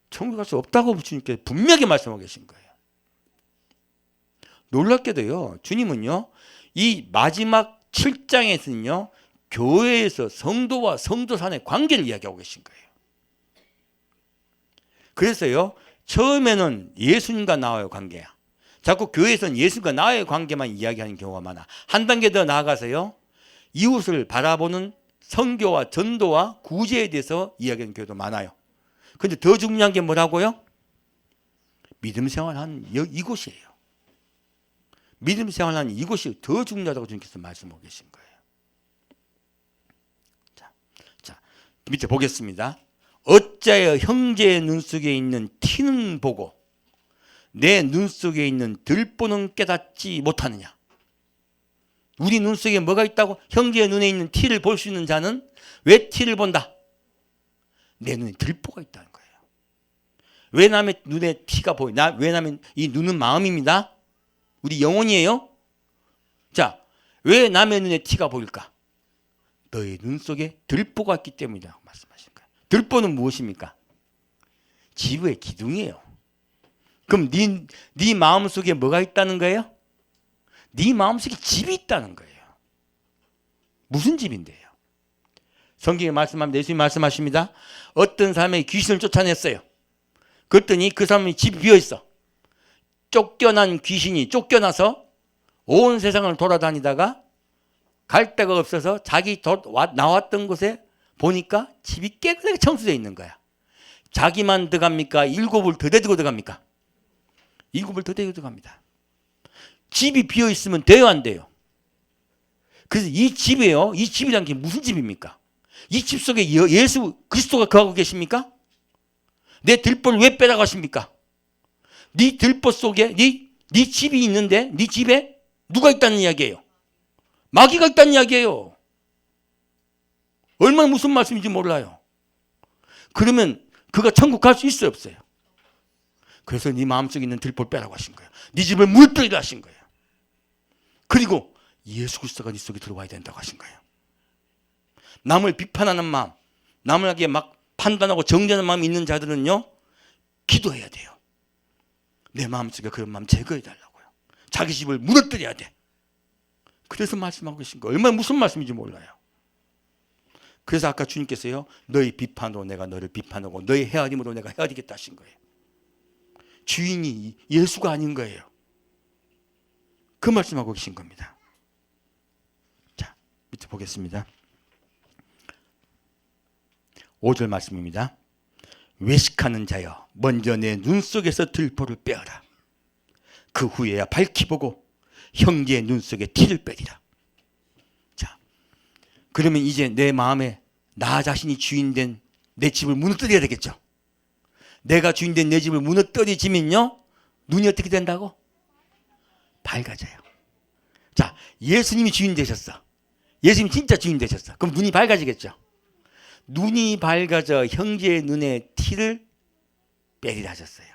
천국에 갈 수 없다고 주님께서 분명히 말씀하고 계신 거예요. 놀랍게도요, 주님은요, 이 마지막 7장에서는요, 교회에서 성도와 성도 간의 관계를 이야기하고 계신 거예요. 그래서요, 처음에는 예수님과 나와의 관계야. 자꾸 교회에서는 예수님과 나와의 관계만 이야기하는 경우가 많아. 한 단계 더 나아가서요, 이웃을 바라보는 선교와 전도와 구제에 대해서 이야기하는 교회도 많아요. 근데 더 중요한 게 뭐라고요? 믿음 생활하는 이곳이에요. 믿음 생활하는 이곳이 더 중요하다고 주님께서 말씀하고 계신 거예요. 자, 밑에 보겠습니다. 어찌하여 형제의 눈 속에 있는 티는 보고 내 눈 속에 있는 들보는 깨닫지 못하느냐. 우리 눈 속에 뭐가 있다고? 형제의 눈에 있는 티를 볼 수 있는 자는 왜 티를 본다? 내 눈에 들보가 있다는 거예요. 왜 남의 눈에 티가 보여? 왜냐하면 이 눈은 마음입니다. 우리 영혼이에요. 자, 왜 남의 눈에 티가 보일까? 너의 눈 속에 들보가 있기 때문이라고 말씀하신 거예요. 들보는 무엇입니까? 지구의 기둥이에요. 그럼 네 마음 속에 뭐가 있다는 거예요? 네 마음 속에 집이 있다는 거예요. 무슨 집인데요? 성경에 말씀합니다. 예수님이 말씀하십니다. 어떤 사람이 귀신을 쫓아냈어요. 그랬더니 그 사람이 집이 비어있어. 쫓겨난 귀신이 쫓겨나서 온 세상을 돌아다니다가 갈 데가 없어서 자기 나왔던 곳에 보니까 집이 깨끗하게 청소되어 있는 거야. 자기만 들어갑니까? 7을 더 데리고 들어갑니까? 7을 더 데리고 들어갑니다. 집이 비어있으면 돼요, 안 돼요? 그래서 이 집이에요. 이 집이란 게 무슨 집입니까? 이 집 속에 예수 그리스도가 거하고 계십니까? 내 들보를 왜 빼라가십니까? 네 들보 속에 네 집이 있는데 네 집에 누가 있다는 이야기예요? 마귀가 있다는 이야기예요. 얼마나 무슨 말씀인지 몰라요. 그러면 그가 천국 갈 수 있어요, 없어요? 그래서 네 마음속에 있는 들보를 빼라고 하신 거예요. 네 집을 무너뜨리라 하신 거예요. 그리고 예수 그리스도가 네 속에 들어와야 된다고 하신 거예요. 남을 비판하는 마음, 남에게 막 판단하고 정죄하는 마음이 있는 자들은요, 기도해야 돼요. 내 마음속에 그런 마음 제거해 달라고요. 자기 집을 무너뜨려야 돼. 그래서 말씀하고 계신 거예요. 얼마나 무슨 말씀인지 몰라요. 그래서 아까 주님께서요, 너희 비판으로 내가 너를 비판하고 너희 헤아림으로 내가 헤아리겠다 하신 거예요. 주인이 예수가 아닌 거예요. 그 말씀하고 계신 겁니다. 자, 밑에 보겠습니다. 5절 말씀입니다. 외식하는 자여, 먼저 내 눈 속에서 들보를 빼어라. 그 후에야 밝히 보고 형제의 눈 속에 티를 빼리라. 자, 그러면 이제 내 마음에 나 자신이 주인된 내 집을 무너뜨려야 되겠죠. 내가 주인된 내 집을 무너뜨리지면요, 눈이 어떻게 된다고? 밝아져요. 자, 예수님이 주인 되셨어. 예수님이 진짜 주인 되셨어. 그럼 눈이 밝아지겠죠. 눈이 밝아져 형제의 눈에 티를 빼리라 하셨어요.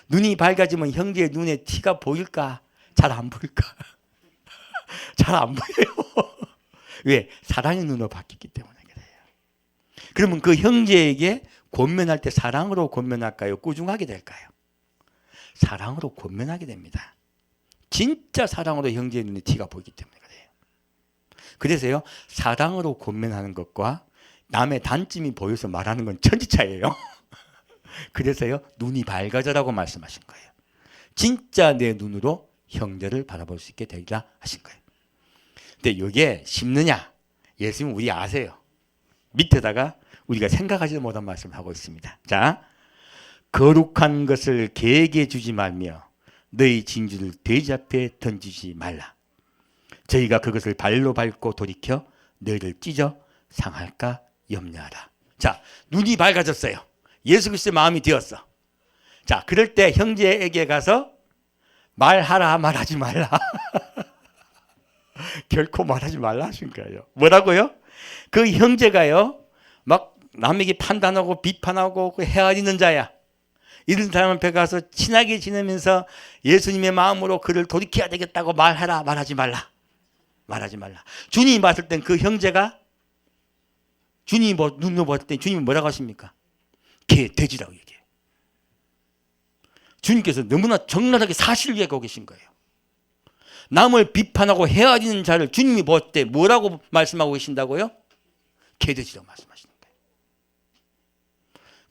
눈이 밝아지면 형제의 눈에 티가 보일까? 잘 안 보일까? 잘 안 보여요. 왜? 사랑의 눈으로 바뀌기 때문에 그래요. 그러면 그 형제에게 권면할 때 사랑으로 권면할까요? 꾸중하게 될까요? 사랑으로 권면하게 됩니다. 진짜 사랑으로 형제의 눈에 티가 보이기 때문에 그래요. 그래서요, 사랑으로 권면하는 것과 남의 단점이 보여서 말하는 건 천지차이예요. 그래서요, 눈이 밝아져라고 말씀하신 거예요. 진짜 내 눈으로 형제를 바라볼 수 있게 되리라 하신 거예요. 근데 이게 쉽느냐? 예수님 우리 아세요. 밑에다가 우리가 생각하지도 못한 말씀을 하고 있습니다. 자, 거룩한 것을 개에게 주지 말며 너희 진주를 돼지 앞에 던지지 말라. 저희가 그것을 발로 밟고 돌이켜 너희를 찢어 상할까 염려하라. 자, 눈이 밝아졌어요. 예수 그리스도의 마음이 되었어. 자, 그럴 때 형제에게 가서 말하라 말하지 말라. 결코 말하지 말라 하신 거예요. 뭐라고요? 그 형제가요, 막 남에게 판단하고 비판하고 헤아리는 자야. 이런 사람 앞에 가서 친하게 지내면서 예수님의 마음으로 그를 돌이켜야 되겠다고 말하라 말하지 말라. 말하지 말라. 주님이 봤을 땐 그 형제가 주님이 눈으로 봤을 때 주님이 뭐라고 하십니까? 개, 돼지라고 얘기해요. 주님께서 너무나 적나라하게 사실을 얘기하고 계신 거예요. 남을 비판하고 헤아리는 자를 주님이 볼 때 뭐라고 말씀하고 계신다고요? 개돼지라고 말씀하시는 거예요.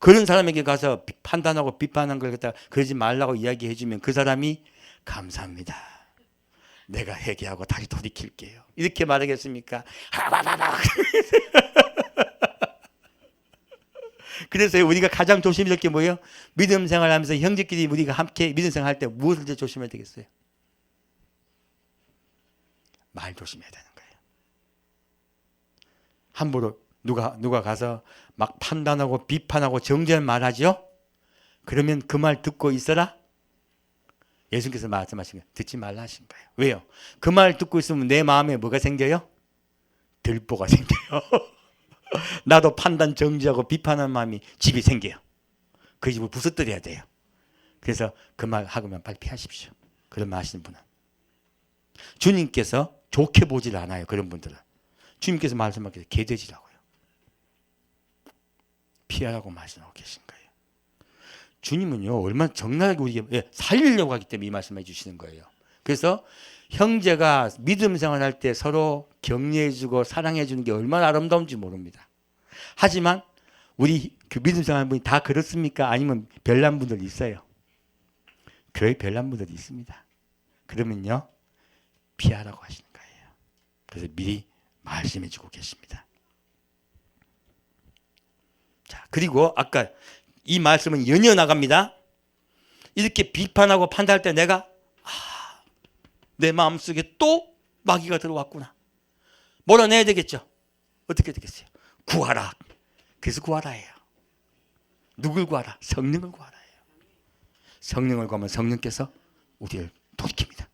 그런 사람에게 가서 판단하고 비판한 걸 갖다가 그러지 말라고 이야기해 주면 그 사람이 감사합니다. 내가 회개하고 다시 돌이킬게요. 이렇게 말하겠습니까? 그래서 우리가 가장 조심해야 될 게 뭐예요? 믿음 생활하면서 형제끼리 우리가 함께 믿음 생활할 때 무엇을 조심해야 되겠어요? 말 조심해야 되는 거예요. 함부로 누가 가서 막 판단하고 비판하고 정죄를 말하죠? 그러면 그 말 듣고 있어라? 예수님께서 말씀하신 거예요. 듣지 말라 하신 거예요. 왜요? 그 말 듣고 있으면 내 마음에 뭐가 생겨요? 들보가 생겨요. 나도 판단 정지하고 비판하는 마음이 집이 생겨요. 그 집을 부서뜨려야 돼요. 그래서 그 말 하고만 빨리 피하십시오. 그런 말 하시는 분은. 주님께서 좋게 보질 않아요. 그런 분들은. 주님께서 말씀하기를 개돼지라고요. 피하라고 말씀하고 계신 거예요. 주님은요, 얼마나 적나라하게 우리에게 살리려고 하기 때문에 이 말씀을 해주시는 거예요. 그래서 형제가 믿음 생활할 때 서로 격려해주고 사랑해주는 게 얼마나 아름다운지 모릅니다. 하지만 우리 그 믿음 생활하는 분이 다 그렇습니까? 아니면 별난 분들이 있어요. 교회 별난 분들이 있습니다. 그러면요, 피하라고 하시는 거예요. 그래서 미리 말씀해주고 계십니다. 자, 그리고 아까 이 말씀은 연이어 나갑니다. 이렇게 비판하고 판단할 때 내가 내 마음속에 또 마귀가 들어왔구나. 몰아내야 되겠죠. 어떻게 되겠어요? 구하라. 그래서 구하라예요. 누굴 구하라? 성령을 구하라예요. 성령을 구하면 성령께서 우리를 돌이킵니다.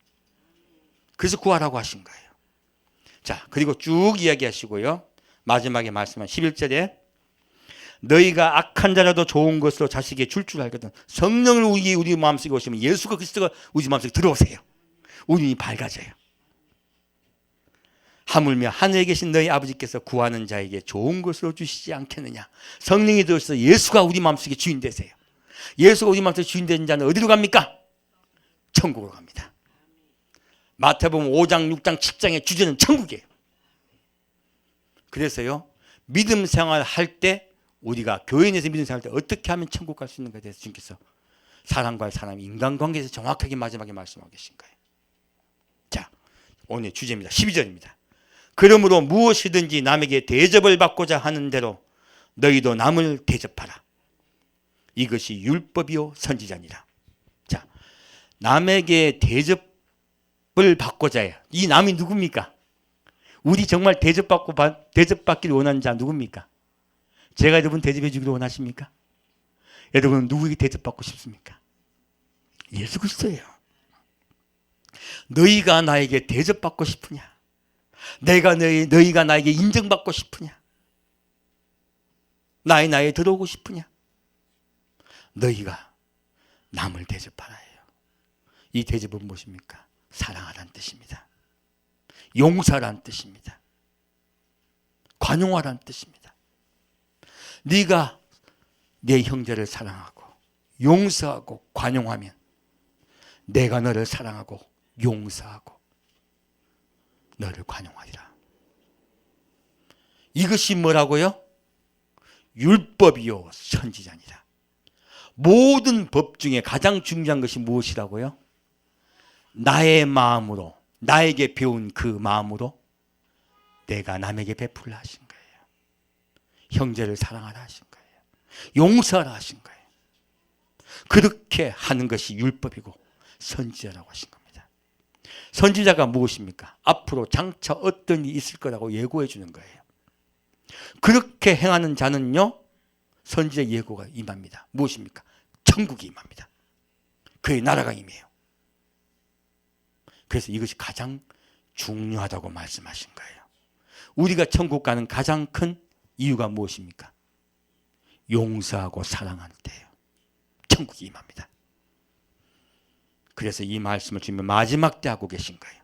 그래서 구하라고 하신 거예요. 자, 그리고 쭉 이야기하시고요. 마지막에 말씀한 11절에 너희가 악한 자라도 좋은 것으로 자식에게 줄 알거든. 성령을 우리 마음속에 오시면 예수가 그리스도가 우리 마음속에 들어오세요. 우리 눈이 밝아져요. 하물며 하늘에 계신 너희 아버지께서 구하는 자에게 좋은 것으로 주시지 않겠느냐. 성령이 들어오셔서 예수가 우리 마음속에 주인 되세요. 예수가 우리 마음속에 주인 되는 자는 어디로 갑니까? 천국으로 갑니다. 마태복음 5장, 6장, 7장의 주제는 천국이에요. 그래서요, 믿음 생활할 때 우리가 교회 내에서 믿음 생활할 때 어떻게 하면 천국 갈 수 있는가에 대해서 주님께서 사람과의 사람, 인간관계에서 정확하게 마지막에 말씀하고 계신 거예요. 자, 오늘 주제입니다. 12절입니다. 그러므로 무엇이든지 남에게 대접을 받고자 하는 대로 너희도 남을 대접하라. 이것이 율법이요 선지자니라. 자, 남에게 대접을 받고자 해요. 이 남이 누굽니까? 우리 정말 대접받기를 원하는 자 누굽니까? 제가 여러분 대접해 주기를 원하십니까? 여러분은 누구에게 대접받고 싶습니까? 예수 그리스도예요. 너희가 나에게 대접받고 싶으냐? 너희가 나에게 인정받고 싶으냐? 나의 나에 들어오고 싶으냐? 너희가 남을 대접하라 해요. 이 대접은 무엇입니까? 사랑하라는 뜻입니다. 용서라는 뜻입니다. 관용하라는 뜻입니다. 네가 내 형제를 사랑하고 용서하고 관용하면 내가 너를 사랑하고 용서하고 너를 관용하리라. 이것이 뭐라고요? 율법이요 선지자니라. 모든 법 중에 가장 중요한 것이 무엇이라고요? 나의 마음으로, 나에게 배운 그 마음으로 내가 남에게 베풀라 하신 거예요. 형제를 사랑하라 하신 거예요. 용서하라 하신 거예요. 그렇게 하는 것이 율법이고 선지자라고 하신 겁니다. 선지자가 무엇입니까? 앞으로 장차 어떤 일이 있을 거라고 예고해 주는 거예요. 그렇게 행하는 자는요, 선지자 예고가 임합니다. 무엇입니까? 천국이 임합니다. 그의 나라가 임해요. 그래서 이것이 가장 중요하다고 말씀하신 거예요. 우리가 천국 가는 가장 큰 이유가 무엇입니까? 용서하고 사랑하는 때예요. 천국이 임합니다. 그래서 이 말씀을 주님 마지막 때 하고 계신 거예요.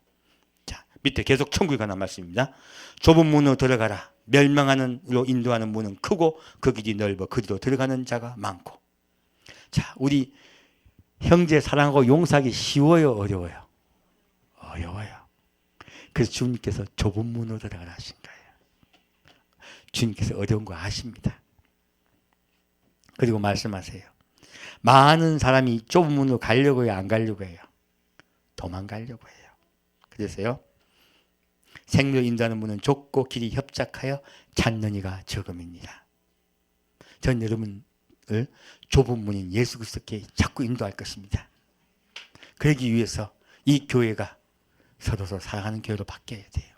자, 밑에 계속 천국에 관한 말씀입니다. 좁은 문으로 들어가라. 멸망하는로 인도하는 문은 크고 그 길이 넓어 그리로 들어가는 자가 많고. 자, 우리 형제 사랑하고 용서하기 쉬워요, 어려워요? 어려워요. 그래서 주님께서 좁은 문으로 들어가라 하신 거예요. 주님께서 어려운 거 아십니다. 그리고 말씀하세요. 많은 사람이 좁은 문으로 가려고 해요, 안 가려고 해요? 도망가려고 해요. 그래서요, 생명을 인도하는 문은 좁고 길이 협착하여 찾는 이가 적음입니다. 전 여러분을 좁은 문인 예수 그리스도께 자꾸 인도할 것입니다. 그러기 위해서 이 교회가 서로 사랑하는 교회로 바뀌어야 돼요.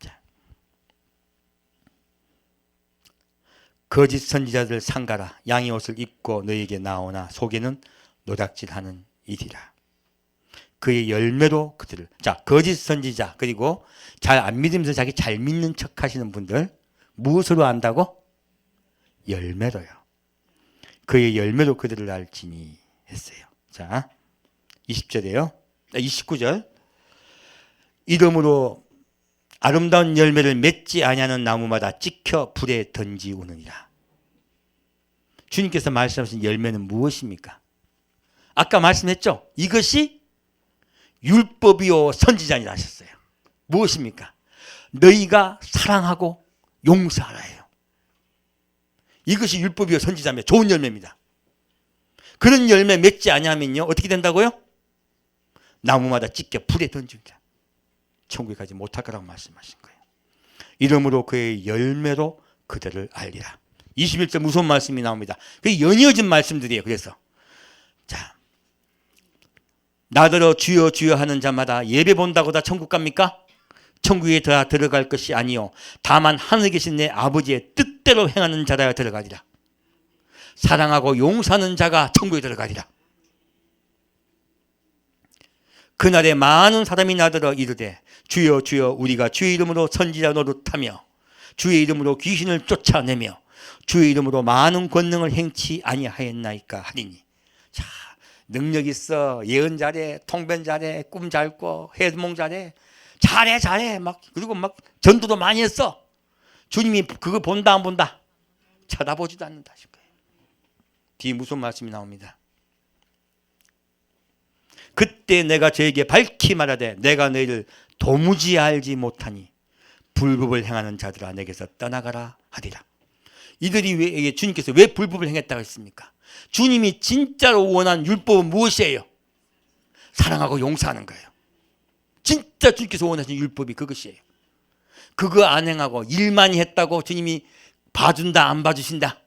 자, 거짓 선지자들 상가라. 양의 옷을 입고 너에게 나오나 속에는 노략질하는 일이라. 그의 열매로 그들을. 자, 거짓 선지자 그리고 잘 안 믿으면서 자기 잘 믿는 척 하시는 분들 무엇으로 안다고? 열매로요. 그의 열매로 그들을 알지니 했어요. 자, 20절이에요. 29절. 이름으로 아름다운 열매를 맺지 아니하는 나무마다 찍혀 불에 던지우느니라. 주님께서 말씀하신 열매는 무엇입니까? 아까 말씀했죠? 이것이 율법이요 선지자니라 하셨어요. 무엇입니까? 너희가 사랑하고 용서하라 해요. 이것이 율법이요 선지자입니다. 좋은 열매입니다. 그런 열매 맺지 아니하면요 어떻게 된다고요? 나무마다 찢겨 불에 던진다. 천국에 가지 못할 거라고 말씀하신 거예요. 이러므로 그의 열매로 그들을 알리라. 21절 무서운 말씀이 나옵니다. 그게 연이어진 말씀들이에요. 그래서 자, 나더러 주여 주여 하는 자마다 예배 본다고 다 천국 갑니까? 천국에 다 들어갈 것이 아니요 다만 하늘에 계신 내 아버지의 뜻대로 행하는 자라야 들어가리라. 사랑하고 용서하는 자가 천국에 들어가리라. 그날에 많은 사람이 나더러 이르되 주여 주여 우리가 주의 이름으로 선지자 노릇하며 주의 이름으로 귀신을 쫓아내며 주의 이름으로 많은 권능을 행치 아니하였나이까 하리니. 자, 능력 있어, 예언 잘해, 통변 잘해, 꿈 잘 꿔, 해몽 잘해, 잘해 막. 그리고 막 전도도 많이 했어. 주님이 그거 본다 안 본다? 쳐다보지도 않는다 하실 거예요. 뒤에 무슨 말씀이 나옵니다. 그때 내가 저에게 밝히 말하되 내가 너희를 도무지 알지 못하니 불법을 행하는 자들아 내게서 떠나가라 하리라. 이들이 왜, 주님께서 왜 불법을 행했다고 했습니까? 주님이 진짜로 원한 율법은 무엇이에요? 사랑하고 용서하는 거예요. 진짜 주님께서 원하신 율법이 그것이에요. 그거 안 행하고 일만 했다고 주님이 봐준다 안 봐주신다?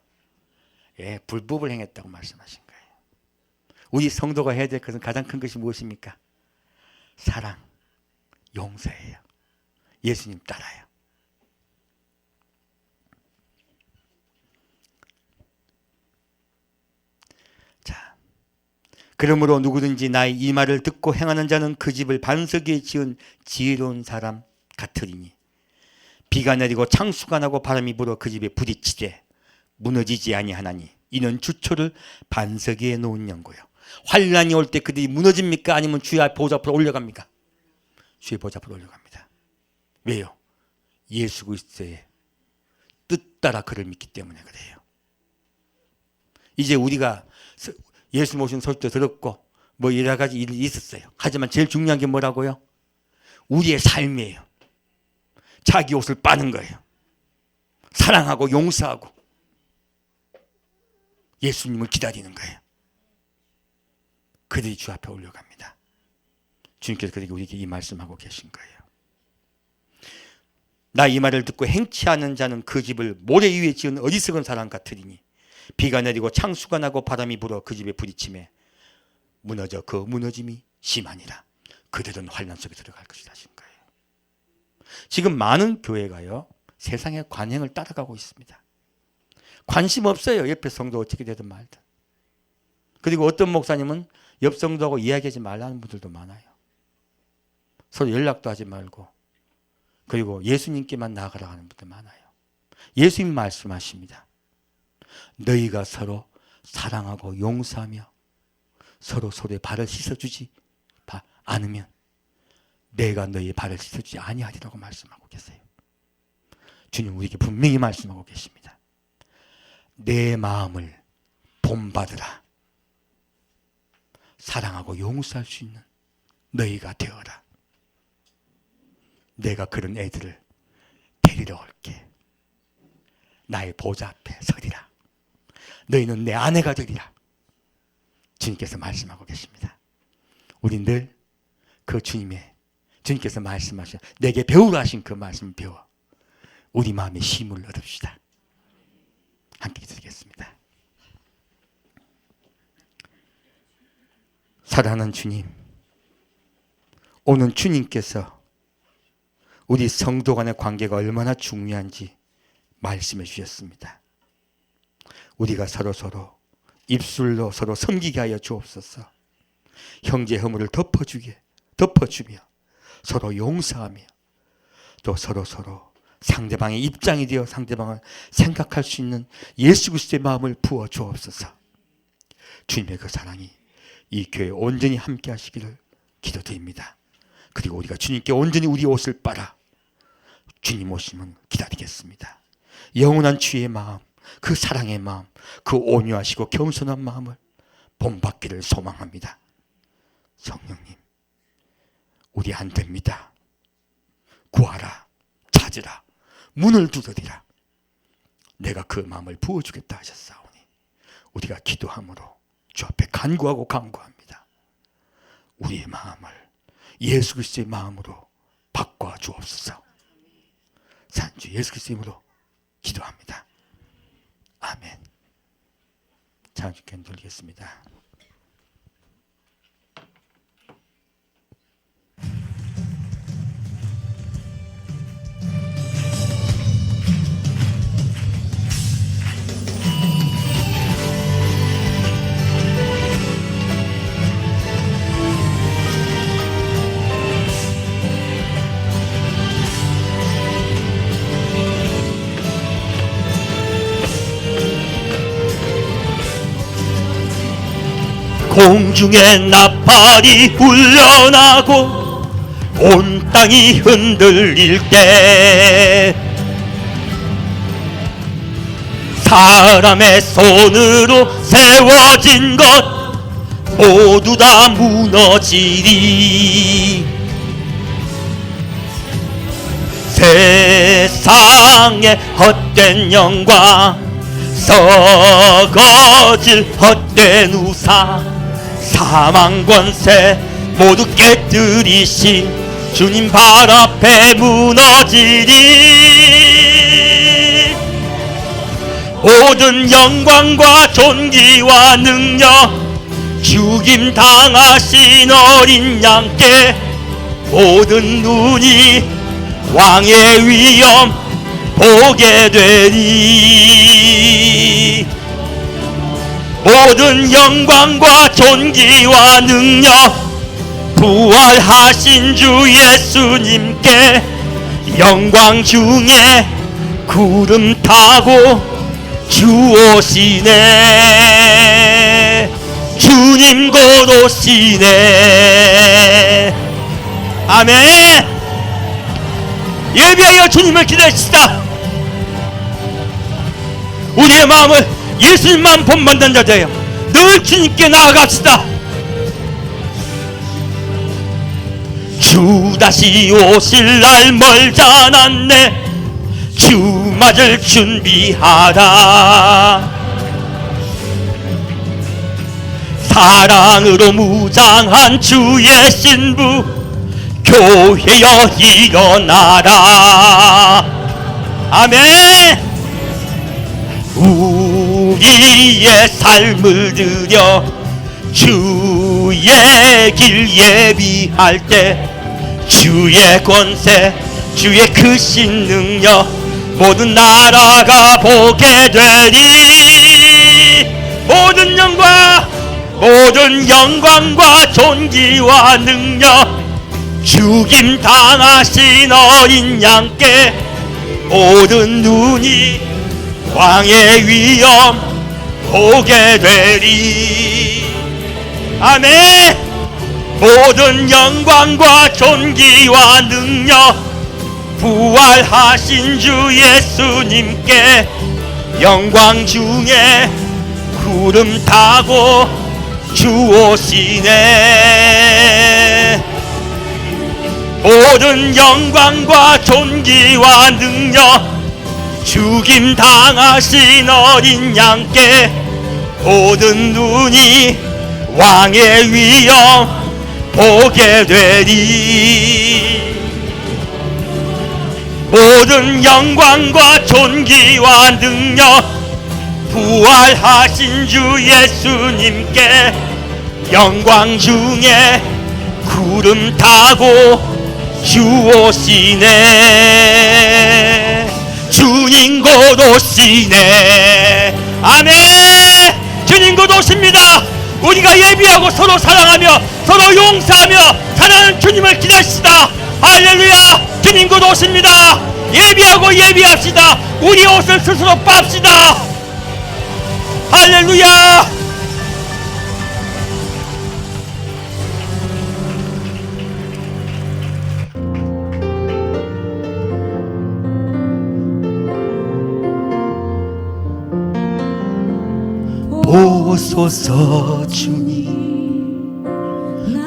예, 불법을 행했다고 말씀하신 거예요. 우리 성도가 해야 될 것은 가장 큰 것이 무엇입니까? 사랑, 용서예요. 예수님 따라요. 자, 그러므로 누구든지 나의 이 말을 듣고 행하는 자는 그 집을 반석에 지은 지혜로운 사람 같으리니 비가 내리고 창수가 나고 바람이 불어 그 집에 부딪히되 무너지지 아니하나니 이는 주초를 반석 위에 놓은 연고요. 환난이 올 때 그들이 무너집니까? 아니면 주의 보좌 앞으로 올려갑니까? 주의 보좌 앞으로 올려갑니다. 왜요? 예수 그리스도의 뜻 따라 그를 믿기 때문에 그래요. 이제 우리가 예수 모신 소식도 들었고 뭐 여러 가지 일이 있었어요. 하지만 제일 중요한 게 뭐라고요? 우리의 삶이에요. 자기 옷을 빠는 거예요. 사랑하고 용서하고 예수님을 기다리는 거예요. 그들이 주 앞에 올려갑니다. 주님께서 그렇게 우리에게 이 말씀하고 계신 거예요. 나 이 말을 듣고 행치 않은 자는 그 집을 모래 위에 지은 어리석은 사람 같으리니 비가 내리고 창수가 나고 바람이 불어 그 집에 부딪힘에 무너져 그 무너짐이 심하니라. 그들은 환난 속에 들어갈 것이다 하신 거예요. 지금 많은 교회가요 세상의 관행을 따라가고 있습니다. 관심 없어요. 옆에 성도 어떻게 되든 말든. 그리고 어떤 목사님은 옆 성도하고 이야기하지 말라는 분들도 많아요. 서로 연락도 하지 말고 그리고 예수님께만 나아가라 하는 분들 많아요. 예수님 말씀하십니다. 너희가 서로 사랑하고 용서하며 서로 서로의 발을 씻어주지 않으면 내가 너희의 발을 씻어주지 아니하리라고 말씀하고 계세요. 주님 우리에게 분명히 말씀하고 계십니다. 내 마음을 본받으라. 사랑하고 용서할 수 있는 너희가 되어라. 내가 그런 애들을 데리러 올게. 나의 보좌 앞에 서리라. 너희는 내 아내가 되리라. 주님께서 말씀하고 계십니다. 우리 늘 그 주님께서 말씀하신 내게 배우라 하신 그 말씀을 배워 우리 마음에 힘을 얻읍시다. 함께 기도드리겠습니다. 사랑하는 주님, 오늘 주님께서 우리 성도 간의 관계가 얼마나 중요한지 말씀해 주셨습니다. 우리가 서로 입술로 서로 섬기게 하여 주옵소서. 형제 허물을 덮어주며 서로 용서하며 또 서로 상대방의 입장이 되어 상대방을 생각할 수 있는 예수 그리스도의 마음을 부어 주옵소서. 주님의 그 사랑이 이 교회에 온전히 함께 하시기를 기도드립니다. 그리고 우리가 주님께 온전히 우리 옷을 빨아 주님 오시면 기다리겠습니다. 영원한 주의 마음, 그 사랑의 마음, 그 온유하시고 겸손한 마음을 본받기를 소망합니다. 성령님, 우리 안 됩니다. 구하라, 찾으라, 문을 두드리라. 내가 그 마음을 부어주겠다 하셨사오니 우리가 기도함으로 주 앞에 간구하고 간구합니다. 우리의 마음을 예수 그리스도의 마음으로 바꿔 주옵소서. 산주 예수 그리스도의 이름으로 기도합니다. 아멘. 찬양주께 돌리겠습니다. 공중에 나팔이 울려나고 온 땅이 흔들릴 때 사람의 손으로 세워진 것 모두 다 무너지리. 세상의 헛된 영광 썩어질 헛된 우상 사망 권세 모두 깨뜨리신 주님 발 앞에 무너지리. 모든 영광과 존귀와 능력 죽임 당하신 어린 양께 모든 눈이 왕의 위엄 보게 되리. 모든 영광과 존귀와 능력 부활하신 주 예수님께 영광 중에 구름 타고 주 오시네. 주님 곧 오시네. 아멘. 예비하여 주님을 기다립시다. 우리의 마음을 예수님만 본받는 자들이여 늘 주님께 나아갑시다. 주 다시 오실 날 멀지 않았네. 주 맞을 준비하라. 사랑으로 무장한 주의 신부 교회여 일어나라. 아멘. 우리의 삶을 들여 주의 길 예비할 때 주의 권세 주의 크신 능력 모든 나라가 보게 되리. 모든 영광과 존귀와 능력 죽임 당하신 어린 양께 모든 눈이 왕의 위엄 보게 되리. 아멘. 모든 영광과 존귀와 능력 부활하신 주 예수님께 영광 중에 구름 타고 주 오시네. 모든 영광과 존귀와 능력 죽임 당하신 어린 양께 모든 눈이 왕의 위엄 보게 되리. 모든 영광과 존귀와 능력 부활하신 주 예수님께 영광 중에 구름 타고 주 오시네. 주님 곧 오시네. 아멘. 주님 곧 오십니다. 우리가 예비하고 서로 사랑하며 서로 용서하며 사랑하는 주님을 기다립시다. 할렐루야. 주님 곧 오십니다. 예비하고 예비합시다. 우리 옷을 스스로 빱시다. 할렐루야. 보소서 주님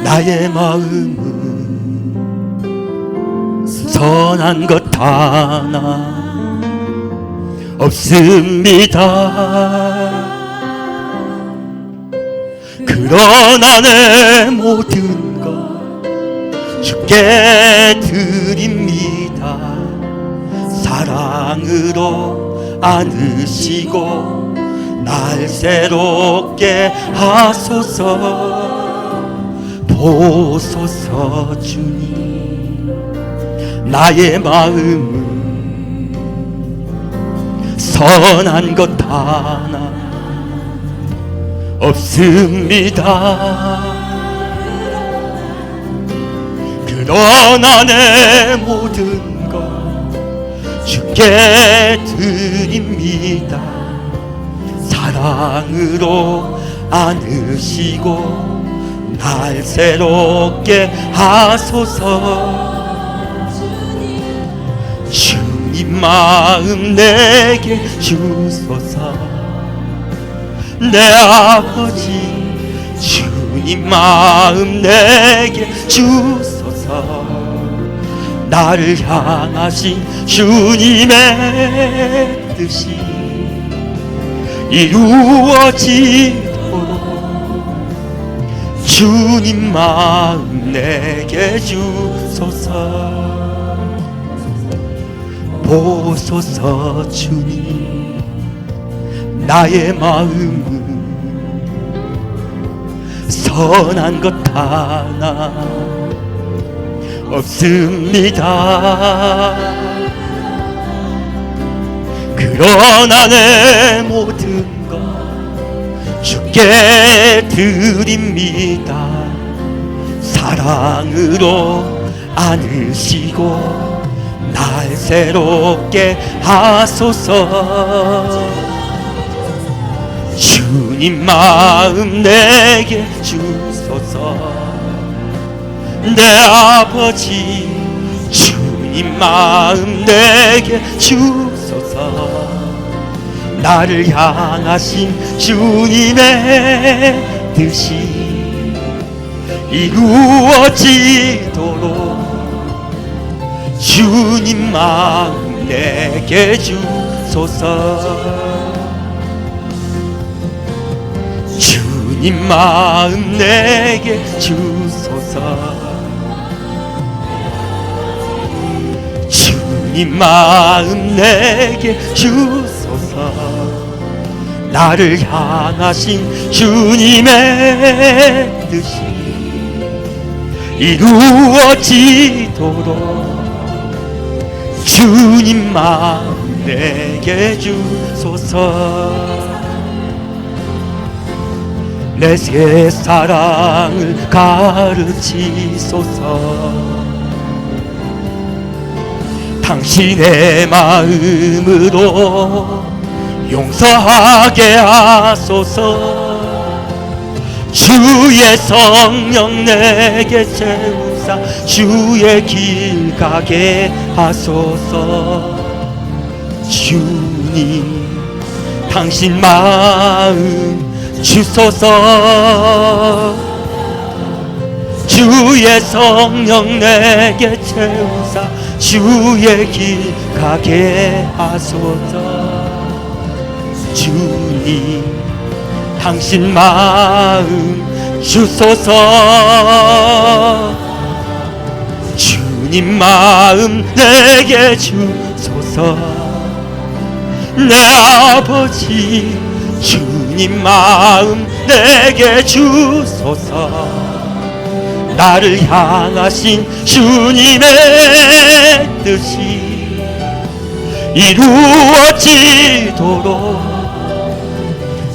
나의 마음은 선한 것 하나 없습니다. 그러나 내 모든 것 주께 드립니다. 사랑으로 안으시고 날 새롭게 하소서. 보소서 주님 나의 마음은 선한 것 하나 없습니다. 그러나 내 모든 것 주께 드립니다. 사랑으로 안으시고 날 새롭게 하소서. 주님 마음 내게 주소서. 내 아버지 주님 마음 내게 주소서. 나를 향하신 주님의 뜻이 이루어지도록 주님 마음 내게 주소서. 보소서 주님 나의 마음은 선한 것 하나 없습니다. 그러나 내 모든 것 주께 주께 드립니다. 사랑으로 안으시고 날 새롭게 하소서. 주님 마음 내게 주소서. 내 아버지 주님 마음 내게 주소서. 나를 향하신 주님의 뜻이 이루어지도록 주님 마음 내게 주소서. 주님 마음 내게 주소서. 주님 마음 내게 주소서. 나를 향하신 주님의 뜻이 이루어지도록 주님 마음 내게 주소서. 내 새 사랑을 가르치소서. 당신의 마음으로 용서하게 하소서. 주의 성령 내게 채우사 주의 길 가게 하소서. 주님 당신 마음 주소서. 주의 성령 내게 채우사 주의 길 가게 하소서. 주님 당신 마음 주소서. 주님 마음 내게 주소서. 내 아버지 주님 마음 내게 주소서. 나를 향하신 주님의 뜻이 이루어지도록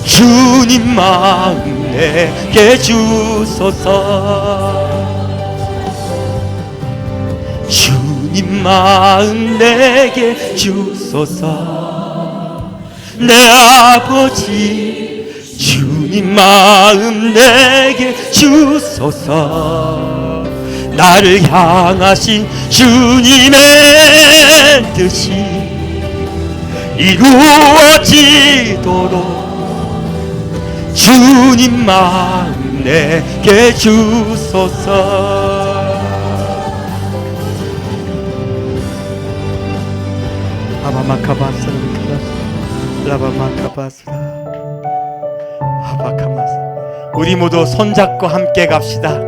주님 마음 내게 주소서. 주님 마음 내게 주소서. 내 아버지 주님 마음 내게 주소서. 나를 향하신 주님의 뜻이 이루어지도록 주님 마음 내게 주소서. 아바마카바스라 라바마카바스라 아바카마스. 우리 모두 손잡고 함께 갑시다.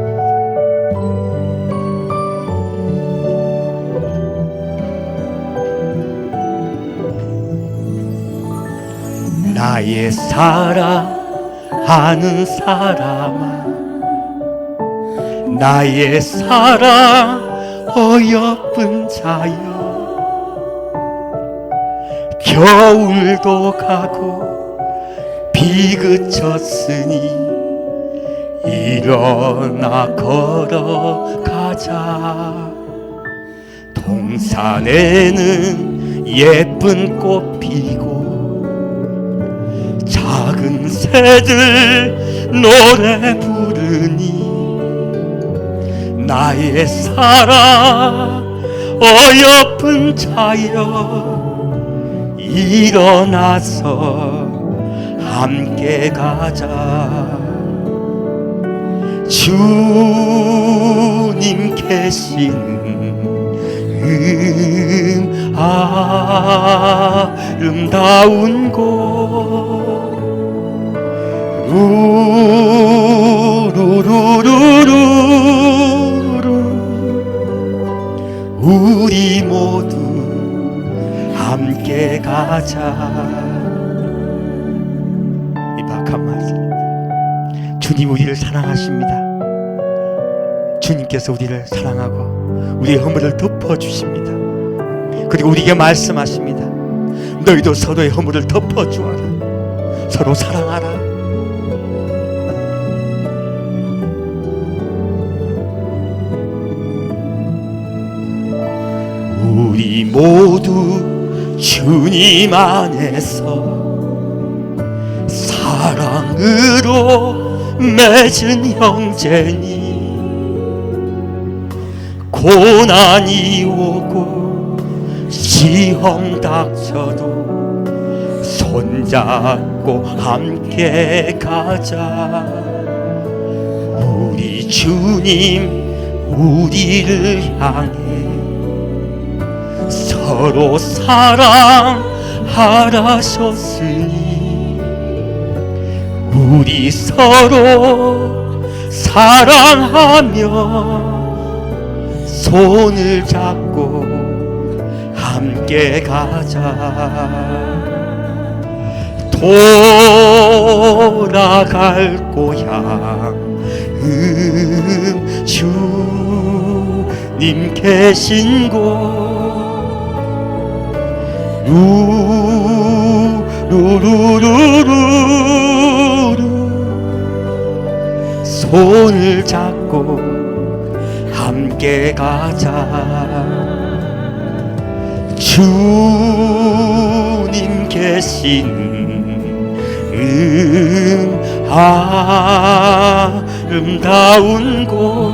나의 사랑하는 사람아, 나의 사랑 어여쁜 자여, 겨울도 가고 비 그쳤으니 일어나 걸어가자. 동산에는 예쁜 꽃 피고 작은 새들 노래 부르니 나의 사랑 어여쁜 자여, 일어나서 함께 가자. 주님 계시는 아름다운 곳, 루루루루루루, 우리 모두 함께 가자. 이 박한 말씀, 주님 우리를 사랑하십니다. 주님께서 우리를 사랑하고 우리의 허물을 덮어주십니다. 그리고 우리에게 말씀하십니다. 너희도 서로의 허물을 덮어주어라. 서로 사랑하라. 우리 모두 주님 안에서 사랑으로 맺은 형제니 고난이 오고 시험 닥쳐도 손잡고 함께 가자. 우리 주님 우리를 향해 서로 사랑하라셨으니 우리 서로 사랑하며 손을 잡고 함께 가자. 돌아갈 고향 주님 계신 곳 루루루루루 손을 잡고 함께 가자. 주님 계신 아름다운 곳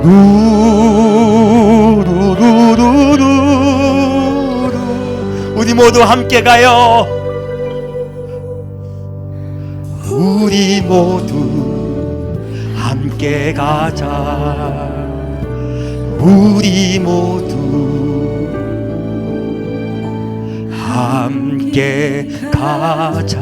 루루루루루 우리 모두 함께 가요. 우리 모두 함께 가자. 우리 모두 함께 가자.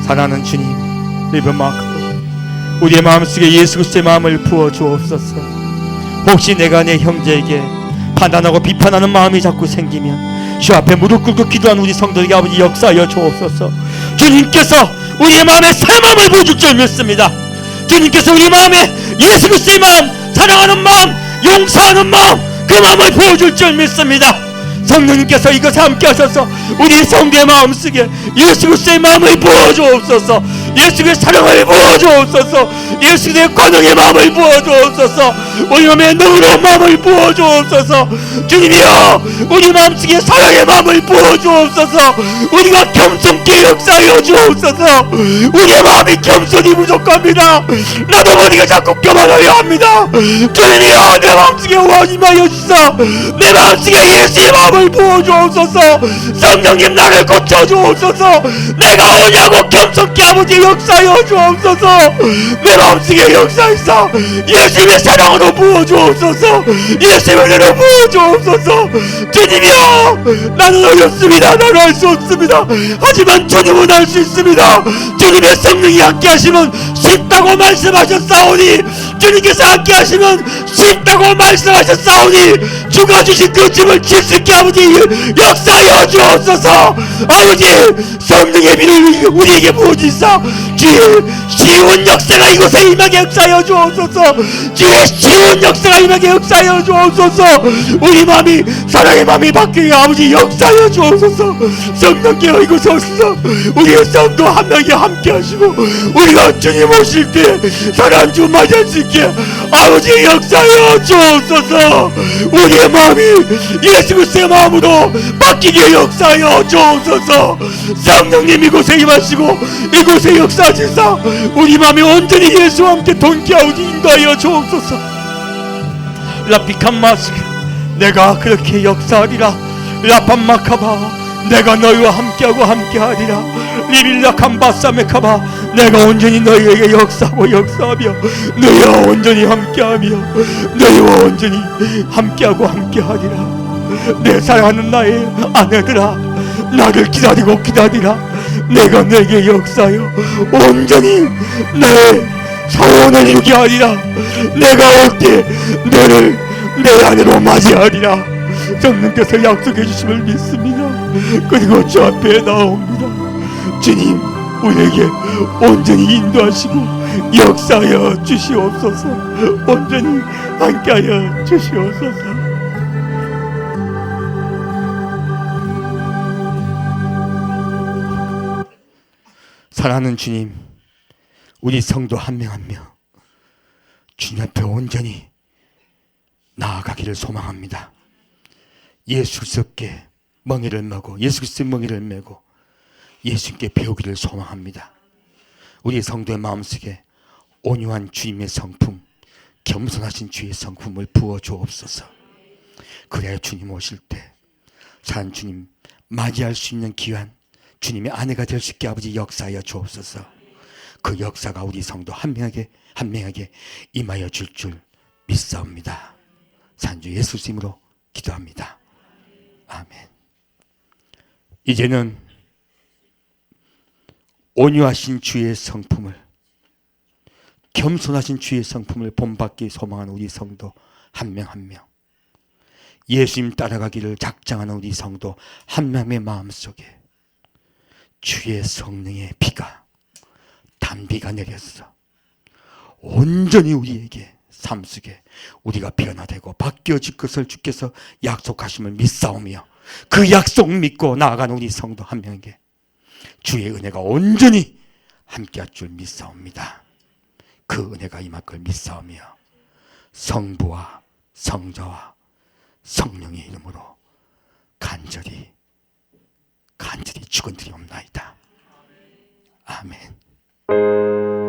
사랑하는 주님, 우리의 마음속에 예수 그리스도의 마음을 부어 주옵소서. 혹시 내가 내 형제에게 판단하고 비판하는 마음이 자꾸 생기면 주 앞에 무릎 꿇고 기도하는 우리 성도에게 아버지 역사하여 주옵소서. 주님께서 우리의 마음에 사랑함을 보여줄 줄 믿습니다. 주님께서 우리 마음에 예수 그리스도의 마음, 사랑하는 마음, 용서하는 마음, 그 마음을 보여줄 줄 믿습니다. 성령님께서 이것에 함께 하셔서 우리 성도의 마음속에 예수 그리스도의 마음을 부어주옵소서. 예수 그리스도의 사랑을 부어주옵소서. 예수 그리스도의 권능의 마음을 부어주옵소서. 우리 마음에 너그러운 마음을 부어주옵소서. 주님이여, 우리 마음속에 사랑의 마음을 부어주옵소서. 우리가 겸손케 역사하여 주옵소서. 우리의 마음이 겸손이 부족합니다. 나도 모르게 자꾸 교만하려 합니다. 주님이여, 내 마음속에 원임하여 주사. 내 마음속에 예수의 마음을 부어주옵소서. 성령님 나를 고쳐주옵소서. 내가 오냐고 겸손케 아버지 역사하여 주옵소서. 내 마음속에 역사하사 예수님의 사랑으로 부어주옵소서. 예수님의 은혜로 부어주옵소서. 주님이여, 나는 어렵습니다. 나는 할 수 없습니다. 하지만 주님은 할 수 있습니다. 주님의 성령이 함께 하시면 쉽다고 말씀하셨사오니, 주님께서 함께 하시면 쉽다고 말씀하셨사오니, 주가 주신 그 짐을 질 수 있게 아버지 역사하여 주옵소서. 아버지, 성령의 비를 우리에게 부어주사 주의 쉬운 역사가 이곳에 임하게 역사하여 주옵소서. 주의 쉬운 역사가 임하게 역사하여 주옵소서. 우리 마음이 사랑의 마음이 바뀌게 아버지 역사하여 주옵소서. 성령께서 이곳에 오셔서 우리의 성도 한 명이 함께 하시고 우리가 주님 오실 때 사랑 주 맞이할 수 있게 아버지 역사하여 주옵소서. 우리의 마음이 예수 그리스도의 마음으로 바뀌게 역사하여 주옵소서. 성령님 이곳에 임하시고 이곳에 역사하시사 우리 마음이 온전히 예수와 함께 동기하오니 인도하여 주옵소서. 라피칸마스, 내가 그렇게 역사하리라. 라판마카바, 내가 너희와 함께하고 함께하리라. 리빌라칸바사메카바, 내가 온전히 너희에게 역사하고 역사하며 너희와 온전히 함께하며 너희와 온전히 함께하고 함께하리라. 내 사랑하는 나의 아내들아, 나를 기다리고 기다리라. 내가 내게 역사하여 온전히 내 소원을 이루게 하리라. 내가 올 때 너를 내 아내로 맞이하리라. 성령께서 약속해 주심을 믿습니다. 그리고 주 앞에 나옵니다. 주님, 우리에게 온전히 인도하시고 역사하여 주시옵소서. 온전히 함께하여 주시옵소서. 사랑하는 주님, 우리 성도 한 명 한 명 주님 앞에 온전히 나아가기를 소망합니다. 예수 그리스도께 멍에를 메고 예수 그리스도의 멍에를 메고 예수님께 배우기를 소망합니다. 우리 성도의 마음속에 온유한 주님의 성품, 겸손하신 주의 성품을 부어 주옵소서. 그래야 주님 오실 때 산 주님 맞이할 수 있는 귀한 주님의 아내가 될 수 있게 아버지 역사하여 주옵소서. 그 역사가 우리 성도 한 명에게 임하여 줄 믿사옵니다. 산주 예수 이름으로 기도합니다. 아멘. 이제는 온유하신 주의 성품을, 겸손하신 주의 성품을 본받기 소망하는 우리 성도 한 명 한 명, 예수님 따라가기를 작정하는 우리 성도 한 명의 마음속에 주의 성령의 비가, 단비가 내렸어 온전히 우리에게 삶 속에 우리가 변화되고 바뀌어질 것을 주께서 약속하심을 믿사오며, 그 약속 믿고 나아가는 우리 성도 한 명에게 주의 은혜가 온전히 함께할 줄 믿사옵니다. 그 은혜가 임할 걸 믿사오며 성부와 성자와 성령의 이름으로 간절히 축원드리옵나이다. 아멘.